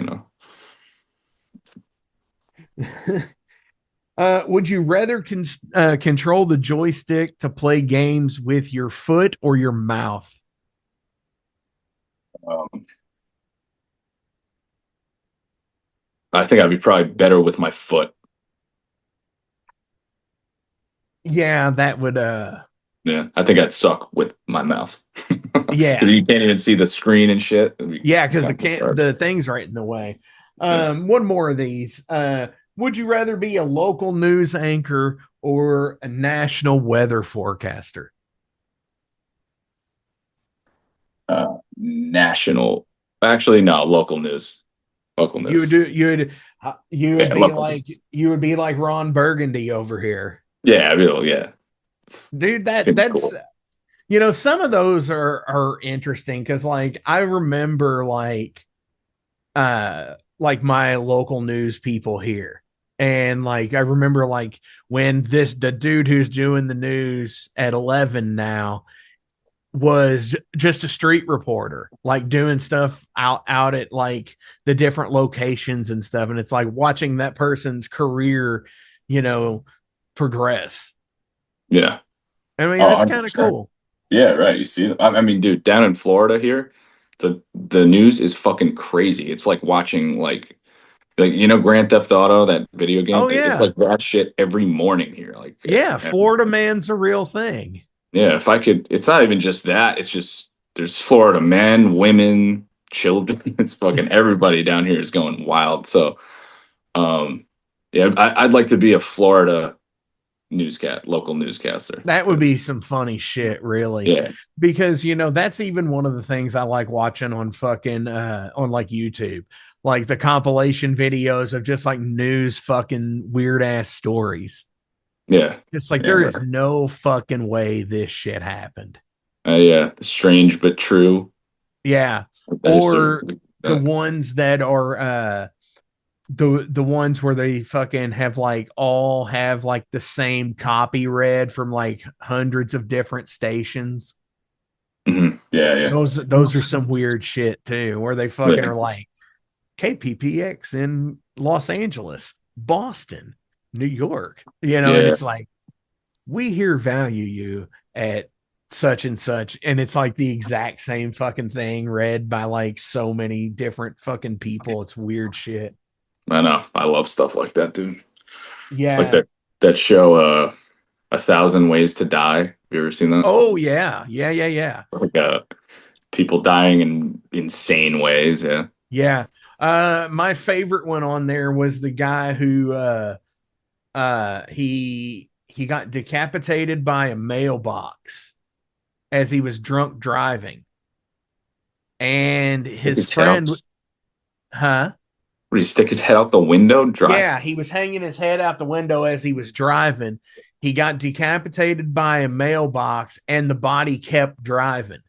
Would you rather control the joystick to play games with your foot or your mouth? Um, I think I'd be probably better with my foot. Yeah, that would, Yeah, I think I'd suck with my mouth because yeah, you can't even see the screen and shit. It'd be yeah, because kind of hard. the thing's right in the way. Yeah. One more of these. Would you rather be a local news anchor or a national weather forecaster? National, actually, no, local news. Local You would news. do you would Yeah, be local like news. Ron Burgundy over here, Yeah, I mean, yeah, dude. seems That's cool. some of those are interesting because like I remember like my local news people here. And like I remember like when the dude who's doing the news at 11 now was just a street reporter, like doing stuff out at like the different locations and stuff. And it's like watching that person's career, you know, progress. Yeah. I mean, Oh, that's kind of 100%. cool. Yeah, right. You see, I mean, dude, down in Florida here, the news is fucking crazy. It's like watching like Like, Grand Theft Auto, that video game. Oh It's yeah. like that shit every morning here. Like, Yeah, Florida man's a real thing. yeah, if I could, it's not even just that. It's just there's Florida men, women, children. It's fucking everybody down here is going wild. So, um, yeah, I'd like to be a Florida local newscaster. That would be some funny shit, really. Yeah, Because, that's even one of the things I like watching on fucking on like YouTube. Like the compilation videos of just like news fucking weird ass stories. yeah, Just like there yeah, is no fucking way this shit happened. yeah. Strange but true. Yeah. I just sort of Or the that. ones that are the ones where they fucking have like all have like the same copy read from like hundreds of different stations. Yeah, yeah, Those are some weird shit too, where they fucking yeah. are like KPPX in Los Angeles, Boston, New York, and Yeah, it's like we here value you at such and such, and it's like the exact same fucking thing read by like so many different fucking people. It's weird shit. I know. I love stuff like that, dude. Like Yeah. that show, 1,000 Ways to Die. Have you ever seen that? Oh yeah, yeah, yeah, yeah, Like, people dying in insane ways. Yeah. yeah. My favorite one on there was the guy who he got decapitated by a mailbox as he was drunk driving, and Stick his his head out. friend, huh? Would he stick his head out the window? Drive. Yeah, he was hanging his head out the window as he was driving. He got decapitated by a mailbox, and the body kept driving.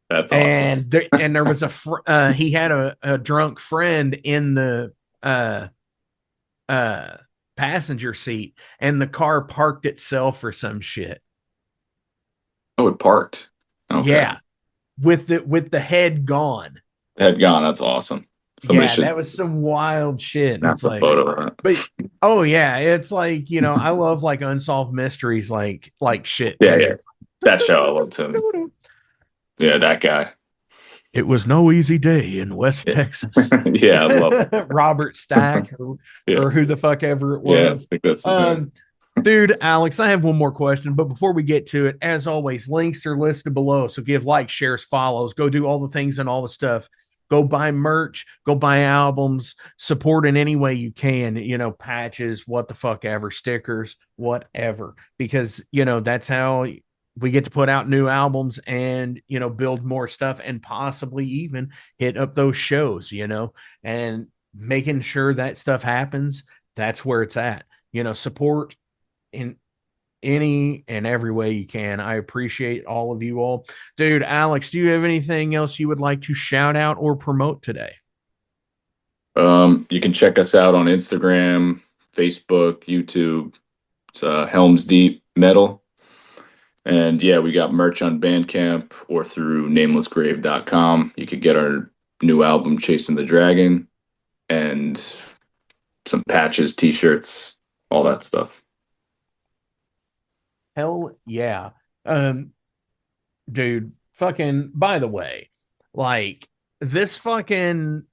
That's awesome. And there was he had a drunk friend in the uh uh passenger seat, and the car parked itself for some shit. Oh, it parked. Okay. Yeah, with the head gone. Head gone. That's awesome. Somebody Yeah, should that was some wild shit. And snap it's a like, photo of but oh yeah, it's like, I love like unsolved mysteries, like shit that. Yeah, too. yeah. That show, I love too. Yeah, that guy. It was no easy day in West Yeah. Texas. Yeah, I love it. Robert Stack or, Yeah. or who the fuck ever it Yeah, I was. think that's his name. Dude, Alex, I have one more question, but before we get to it, as always, links are listed below. So give likes, shares, follows, go do all the things and all the stuff. Go buy merch, go buy albums, support in any way you can, patches, what the fuck ever, stickers, whatever, because, that's how we get to put out new albums and, build more stuff and possibly even hit up those shows, and making sure that stuff happens. That's where it's at, support in any and every way you can. I appreciate all of you all. Dude, Alex, do you have anything else you would like to shout out or promote today? You can check us out on Instagram, Facebook, YouTube. It's Helms Deep Metal. And yeah, we got merch on Bandcamp or through namelessgrave.com. You could get our new album, Chasing the Dragon, and some patches, t-shirts, all that stuff. Hell yeah. Um, dude, fucking, by the way, like this fucking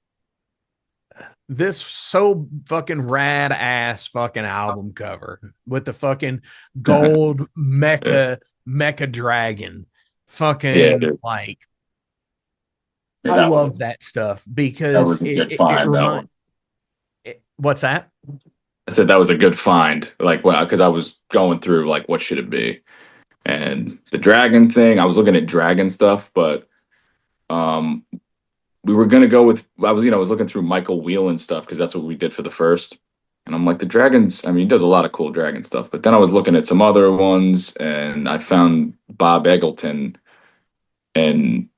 this so fucking rad ass fucking album cover with the fucking gold Yes. mecha dragon. Yeah, Fucking dude. like Yeah, I that was a love that stuff that because was a good it find. That one. reminds what's that? I said that was a good find. Like, well, because I was going through like what should it be, and the dragon thing. I was looking at dragon stuff, but um, we were gonna go with. I was looking through Michael Whelan stuff because that's what we did for the first. And I'm like, the dragons. I mean, he does a lot of cool dragon stuff. But then I was looking at some other ones, and I found Bob Eggleton, and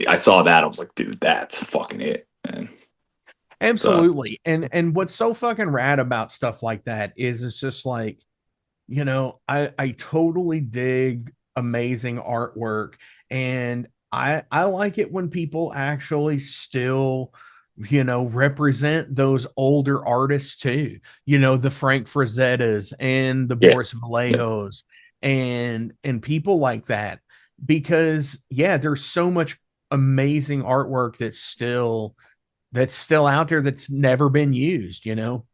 I saw that. I was like, dude, that's fucking it, man. So Absolutely. And what's so fucking rad about stuff like that is it's just like, I totally dig amazing artwork, and I like it when people actually still, represent those older artists too. The Frank Frazettas and the yeah, Boris yeah, Vallejos and people like that, because yeah, there's so much amazing artwork that's still that's still out there that's never been used, you know.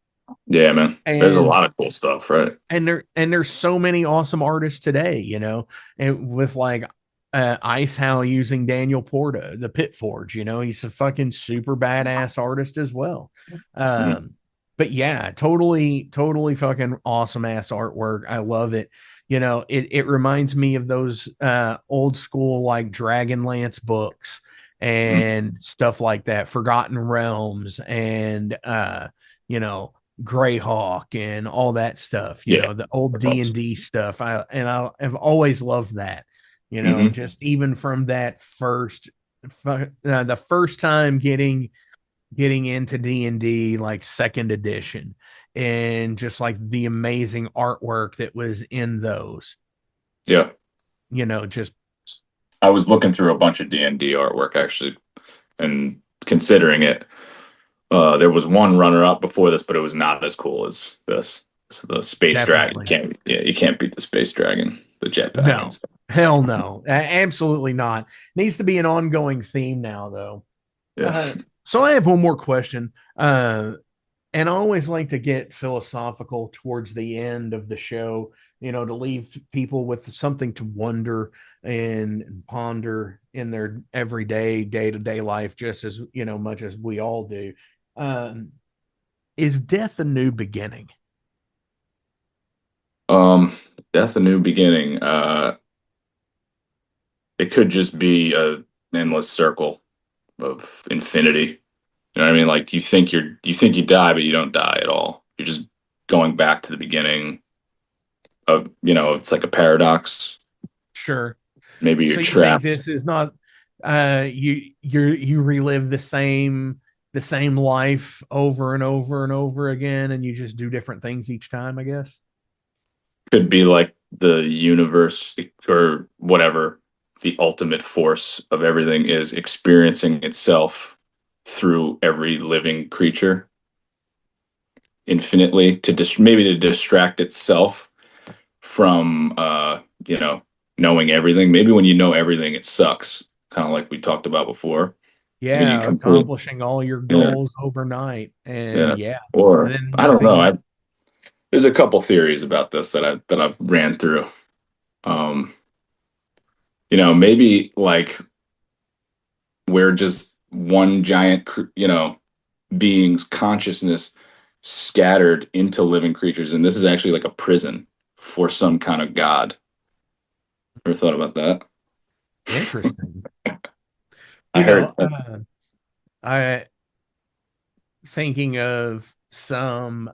Yeah, man. There's a And lot of cool stuff, right? there's so many awesome artists today, you know, and with like Icehow using Daniel Porta, the Pit Forge, you know, he's a fucking super badass artist as well. Mhm. But yeah, totally fucking awesome ass artwork. I love it. You know, it reminds me of those old school like Dragonlance books Mhm. and stuff like that, Forgotten Realms and you know, Greyhawk and all that stuff, you Yeah. know, the old D&D stuff. I've always loved that, you know, Hmm. just even from that the first time getting into D&D like second edition and just like the amazing artwork that was in those, Yeah. you know, just I was looking through a bunch of D&D artwork actually and considering it. There was one runner up before this, but it was not as cool as this. So the space dragon definitely can't. Yeah, you can't beat the space dragon, the jetpack and no. stuff. Hell no. Absolutely not. Needs to be an ongoing theme now though. Yeah. So I have one more question. And I always like to get philosophical towards the end of the show, you know, to leave people with something to wonder and ponder in their everyday, day to day life, just as, you know, much as we all do. Um, is death a new beginning? Um, Death, a new beginning. It could just be a endless circle of infinity. You know what I mean? Like you think you die, but you don't die at all. You're just going back to the beginning of, it's like a paradox. Sure. Maybe you're So you think trapped. this is not you relive the same life over and over and over again, and you just do different things each time, I guess. Could be like the universe or whatever the ultimate force of everything is experiencing itself through every living creature infinitely to maybe to distract itself from knowing everything. Maybe when you know everything it sucks, kind of like we talked about before. When you Yeah, complete. accomplishing all your Yeah, goals overnight, and yeah. yeah, and Or then I don't nothing. know. There's a couple theories about this that I've ran through. Um, maybe like we're just one giant, being's consciousness scattered into living creatures, and this is actually like a prison for some kind of god. Ever thought about that? Interesting. I You heard know, that. I thinking of some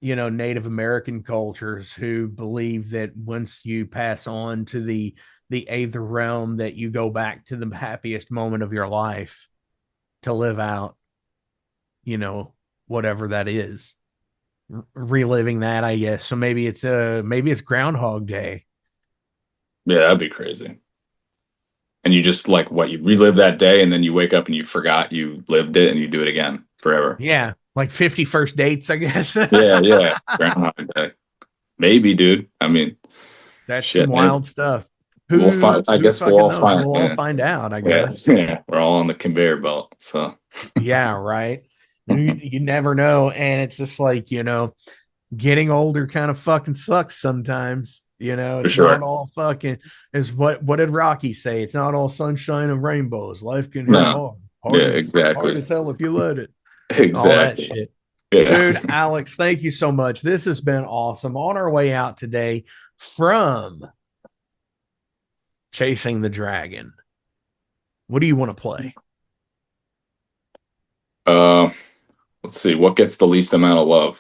you know, Native American cultures who believe that once you pass on to the eighth realm, that you go back to the happiest moment of your life to live out, you know, whatever that is. Reliving that, I guess. So maybe it's Groundhog Day. Yeah, that'd be crazy. And you just like what you relive that day, and then you wake up and you forgot you lived it, and you do it again forever. Yeah, like 51st dates, I guess. Yeah, yeah. Groundhog Day. Maybe, dude. I mean, That's some shit, maybe wild stuff. we'll find. I Who guess we'll fucking all knows? find. We'll all Yeah, find out, I yeah, guess. yeah. We're all on the conveyor belt. So Yeah, right. You never know. And it's just like, you know, getting older kind of fucking sucks sometimes. You know, for it's not sure. all fucking is what did Rocky say? It's not all sunshine and rainbows. Life can hit No. hard. Yeah, Hard exactly. as hell if you let it. All that Exactly. shit. Yeah. Dude, Alex, thank you so much. This has been awesome. On our way out today from Chasing the Dragon. What do you want to play? Uh, let's see. What gets the least amount of love?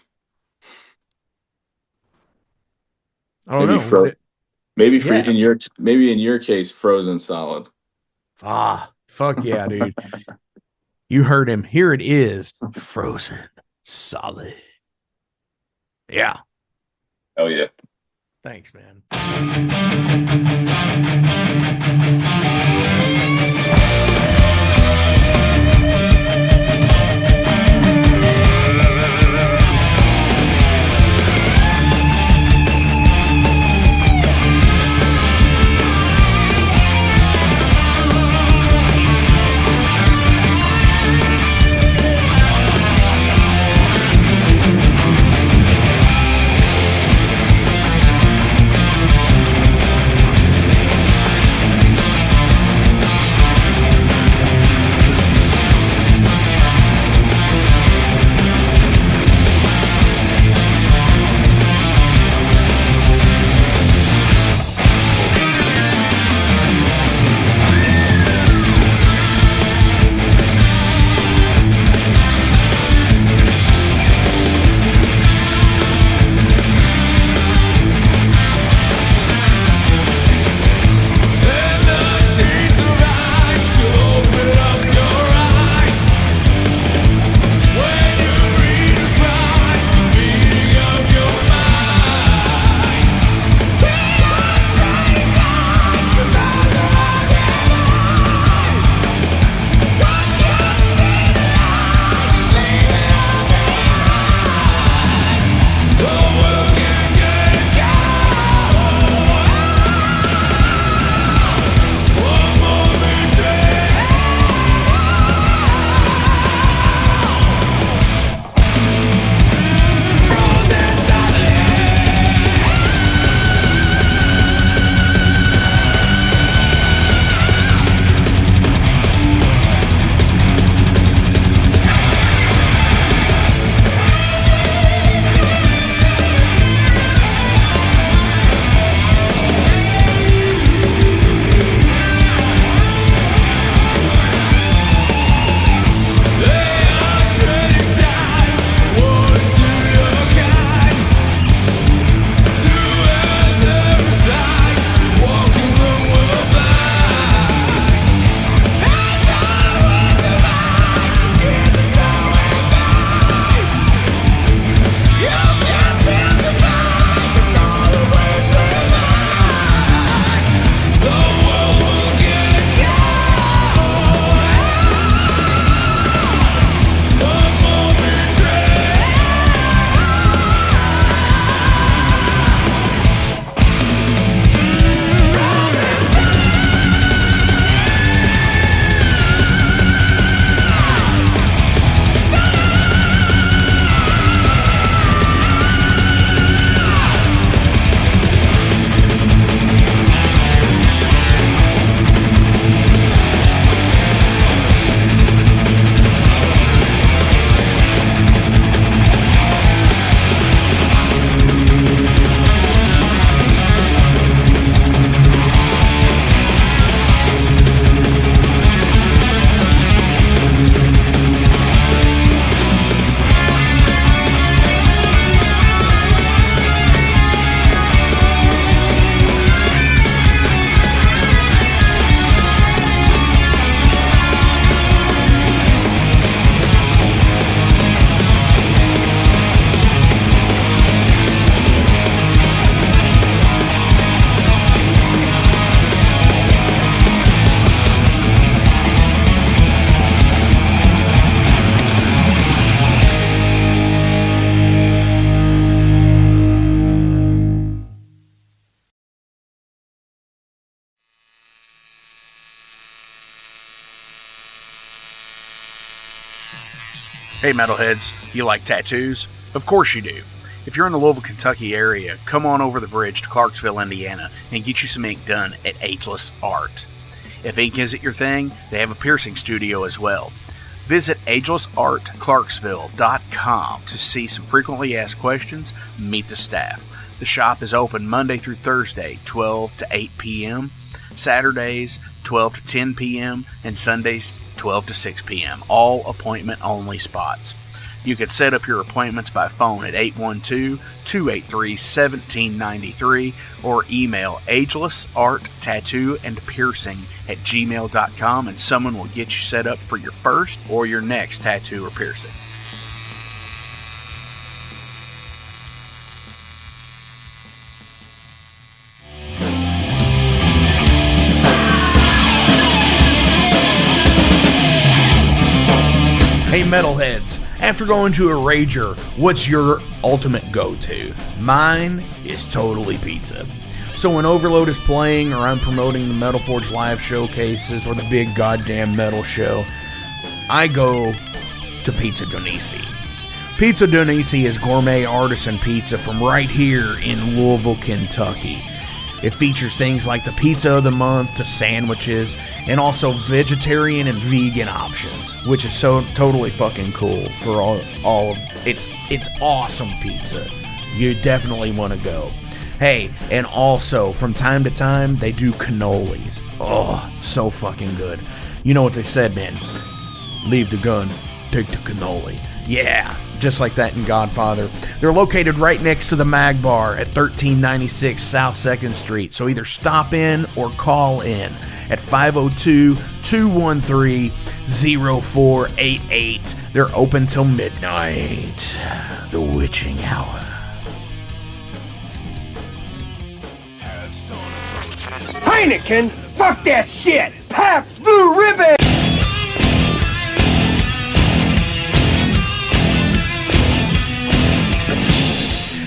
I don't Maybe know. What fro. it Maybe for Yeah. in your case, frozen solid. Fuck yeah, dude. You heard him. Here it is. Frozen solid. Yeah. Oh yeah. Thanks, man. Hey metalheads, you like tattoos? Of course you do. If you're in the Louisville, Kentucky area, come on over the bridge to Clarksville, Indiana, and get you some ink done at Ageless Art. If ink isn't your thing, they have a piercing studio as well. Visit agelessartclarksville.com to see some frequently asked questions, meet the staff. The shop is open Monday through Thursday, 12 to 8 p.m., Saturdays, 12 to 10 p.m., and Sundays, 12 to 6 p.m., all appointment-only spots. You can set up your appointments by phone at 812-283-1793 or email agelessarttattooandpiercing@gmail.com and someone will get you set up for your first or your next tattoo or piercing. Hey metalheads, after going to a rager, what's your ultimate go-to? Mine is totally pizza. So when Overload is playing or I'm promoting the Metal Forge live showcases or the big goddamn metal show, I go to Pizza Donisi. Pizza Donisi is gourmet artisan pizza from right here in Louisville, Kentucky. It features things like the pizza of the month, the sandwiches, and also vegetarian and vegan options, which is so totally fucking cool for all of it's awesome pizza. You definitely want to go. Hey, and also from time to time they do cannolis. Oh, so fucking good. You know what they said, man? Leave the gun, take the cannoli. Yeah, just like that in Godfather. They're located right next to the Mag Bar at 1396 South 2nd Street. So either stop in or call in at 502-213-0488. They're open till midnight. The witching hour. Heineken! Fuck that shit! Pabst Blue Ribbon!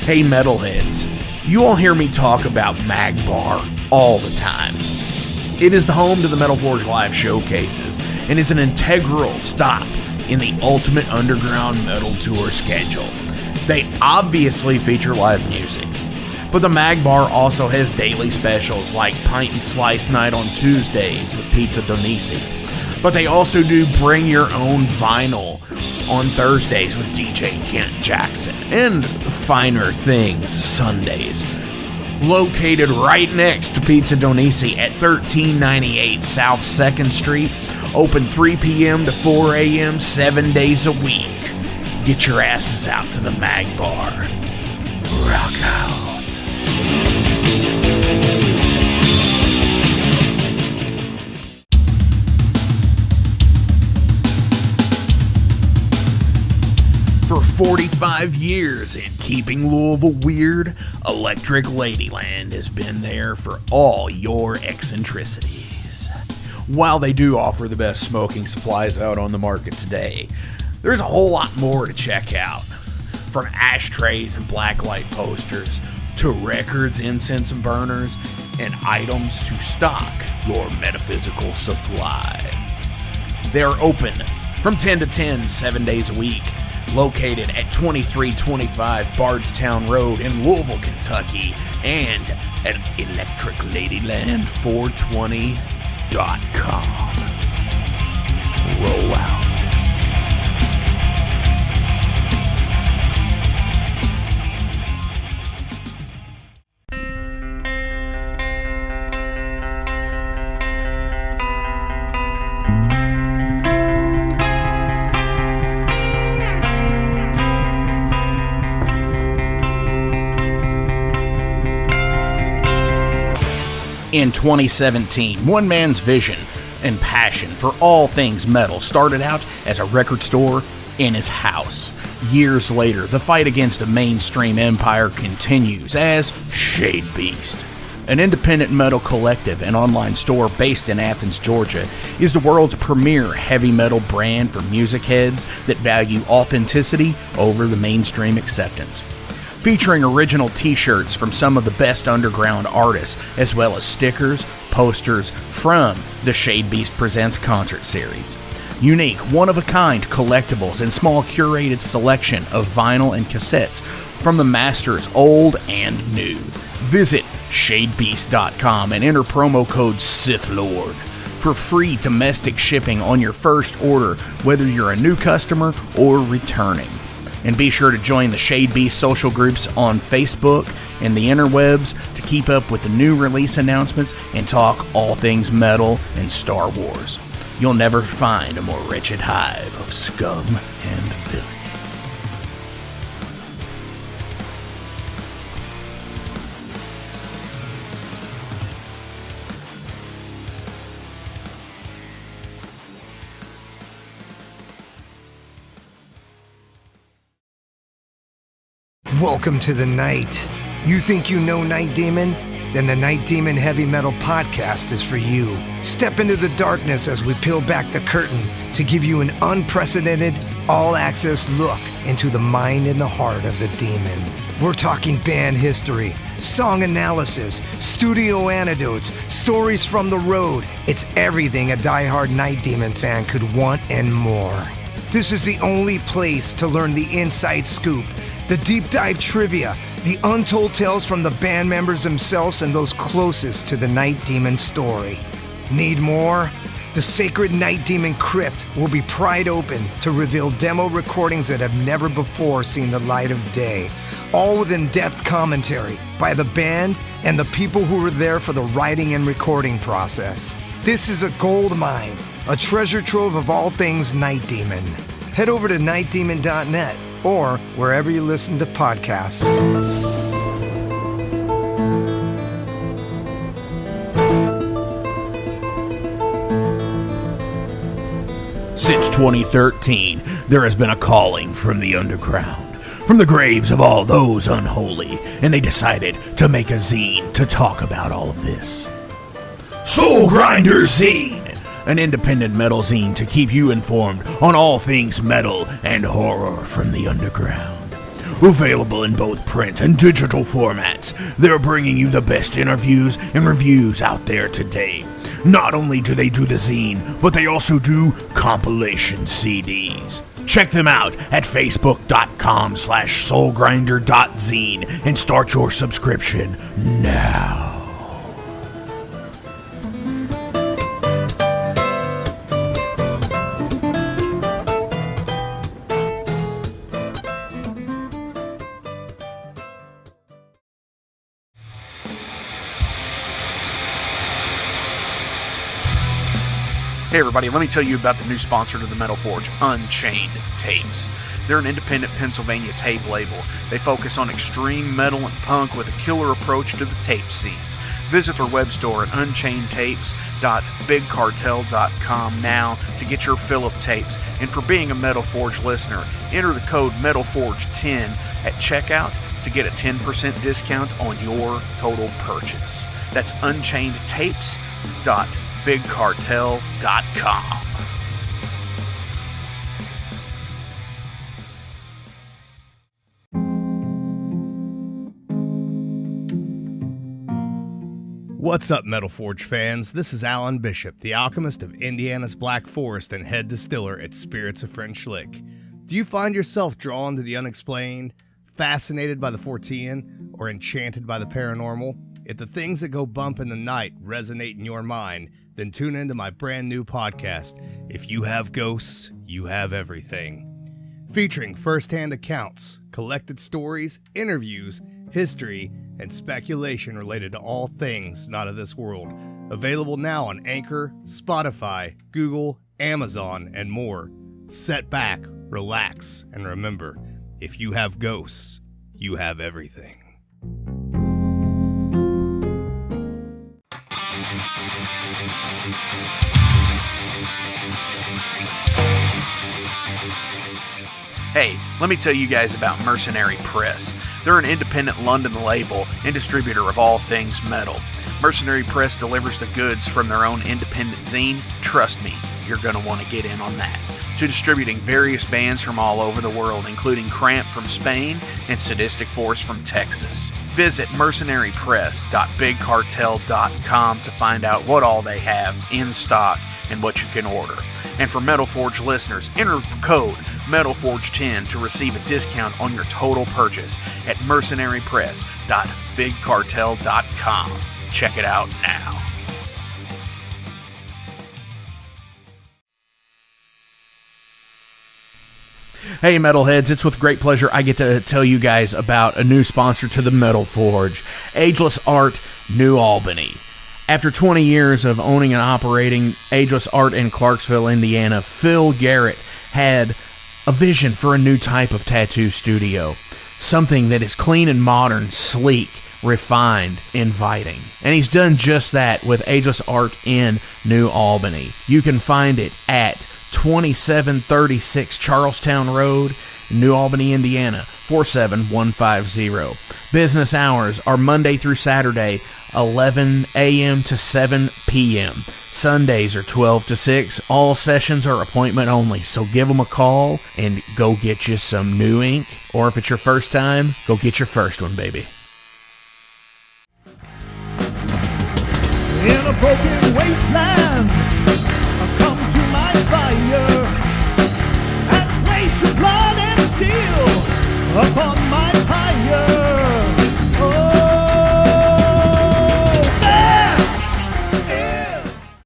Hey metalheads, you all hear me talk about Mag Bar all the time. It is the home to the Metal Forge live showcases and is an integral stop in the ultimate underground metal tour schedule. They obviously feature live music, but the Mag Bar also has daily specials like Pint and Slice Night on Tuesdays with Pizza Donisi. But they also do Bring Your Own Vinyl on Thursdays with DJ Kent Jackson, and Finer Things Sundays. Located right next to Pizza Donisi at 1398 South 2nd Street, open 3 p.m. to 4 a.m. 7 days a week. Get your asses out to the Mag Bar. Rock out. For 45 years in keeping Louisville weird, Electric Ladyland has been there for all your eccentricities. While they do offer the best smoking supplies out on the market today, there's a whole lot more to check out. From ashtrays and blacklight posters, to records, incense and burners, and items to stock your metaphysical supply. They're open from 10 to 10, 7 days a week. Located at 2325 Bardstown Road in Louisville, Kentucky, and at electricladyland420.com. Roll out. In 2017, one man's vision and passion for all things metal started out as a record store in his house. Years later, the fight against a mainstream empire continues as Shade Beast. An independent metal collective and online store based in Athens, Georgia, is the world's premier heavy metal brand for music heads that value authenticity over the mainstream acceptance. Featuring original t-shirts from some of the best underground artists, as well as stickers, posters from the Shade Beast Presents concert series. Unique, one-of-a-kind collectibles and small curated selection of vinyl and cassettes from the masters old and new. Visit shadebeast.com and enter promo code SithLord for free domestic shipping on your first order, whether you're a new customer or returning. And be sure to join the Shade Beast social groups on Facebook and the interwebs to keep up with the new release announcements and talk all things metal and Star Wars. You'll never find a more wretched hive of scum and filth. Welcome to the night. You think you know Night Demon? Then the Night Demon Heavy Metal Podcast is for you. Step into the darkness as we peel back the curtain to give you an unprecedented, all-access look into the mind and the heart of the demon. We're talking band history, song analysis, studio anecdotes, stories from the road. It's everything a diehard Night Demon fan could want and more. This is the only place to learn the inside scoop, the deep dive trivia, the untold tales from the band members themselves and those closest to the Night Demon story. Need more? The sacred Night Demon Crypt will be pried open to reveal demo recordings that have never before seen the light of day, all with in-depth commentary by the band and the people who were there for the writing and recording process. This is a gold mine, a treasure trove of all things Night Demon. Head over to nightdemon.net or wherever you listen to podcasts. Since 2013, there has been a calling from the underground, from the graves of all those unholy, and they decided to make a zine to talk about all of this. Soul Grinder Zine! An independent metal zine to keep you informed on all things metal and horror from the underground. Available in both print and digital formats, they're bringing you the best interviews and reviews out there today. Not only do they do the zine, but they also do compilation CDs. Check them out at facebook.com/soulgrinder.zine and start your subscription now. Hey everybody, let me tell you about the new sponsor to the Metal Forge, Unchained Tapes. They're an independent Pennsylvania tape label. They focus on extreme metal and punk with a killer approach to the tape scene. Visit their web store at unchainedtapes.bigcartel.com now to get your fill of tapes. And for being a Metal Forge listener, enter the code METALFORGE10 at checkout to get a 10% discount on your total purchase. That's unchainedtapes.bigcartel.com. What's up, Metal Forge fans? This is Alan Bishop, the alchemist of Indiana's Black Forest and head distiller at Spirits of French Lick. Do you find yourself drawn to the unexplained, fascinated by the Fortean, or enchanted by the paranormal? If the things that go bump in the night resonate in your mind, then tune into my brand new podcast, If You Have Ghosts, You Have Everything. Featuring first-hand accounts, collected stories, interviews, history, and speculation related to all things not of this world. Available now on Anchor, Spotify, Google, Amazon, and more. Set back, relax, and remember, if you have ghosts, you have everything. Hey, let me tell you guys about Mercenary Press. They're an independent London label and distributor of all things metal. Mercenary Press delivers the goods from their own independent zine. Trust me, you're going to want to get in on that. To distributing various bands from all over the world, including Cramp from Spain and Sadistic Force from Texas. Visit mercenarypress.bigcartel.com to find out what all they have in stock and what you can order. And for Metal Forge listeners, enter code MetalForge10 to receive a discount on your total purchase at mercenarypress.bigcartel.com. Check it out now. Hey Metalheads, it's with great pleasure I get to tell you guys about a new sponsor to the Metal Forge, Ageless Art, New Albany. After 20 years of owning and operating Ageless Art in Clarksville, Indiana, Phil Garrett had a vision for a new type of tattoo studio. Something that is clean and modern, sleek, refined, inviting. And he's done just that with Ageless Art in New Albany. You can find it at 2736 Charlestown Road, New Albany, Indiana, 47150. Business hours are Monday through Saturday, 11 a.m. to 7 p.m. Sundays are 12 to 6. All sessions are appointment only, so give them a call and go get you some new ink. Or if it's your first time, go get your first one, baby. In a broken wasteland, come to my fire and place your blood and steel upon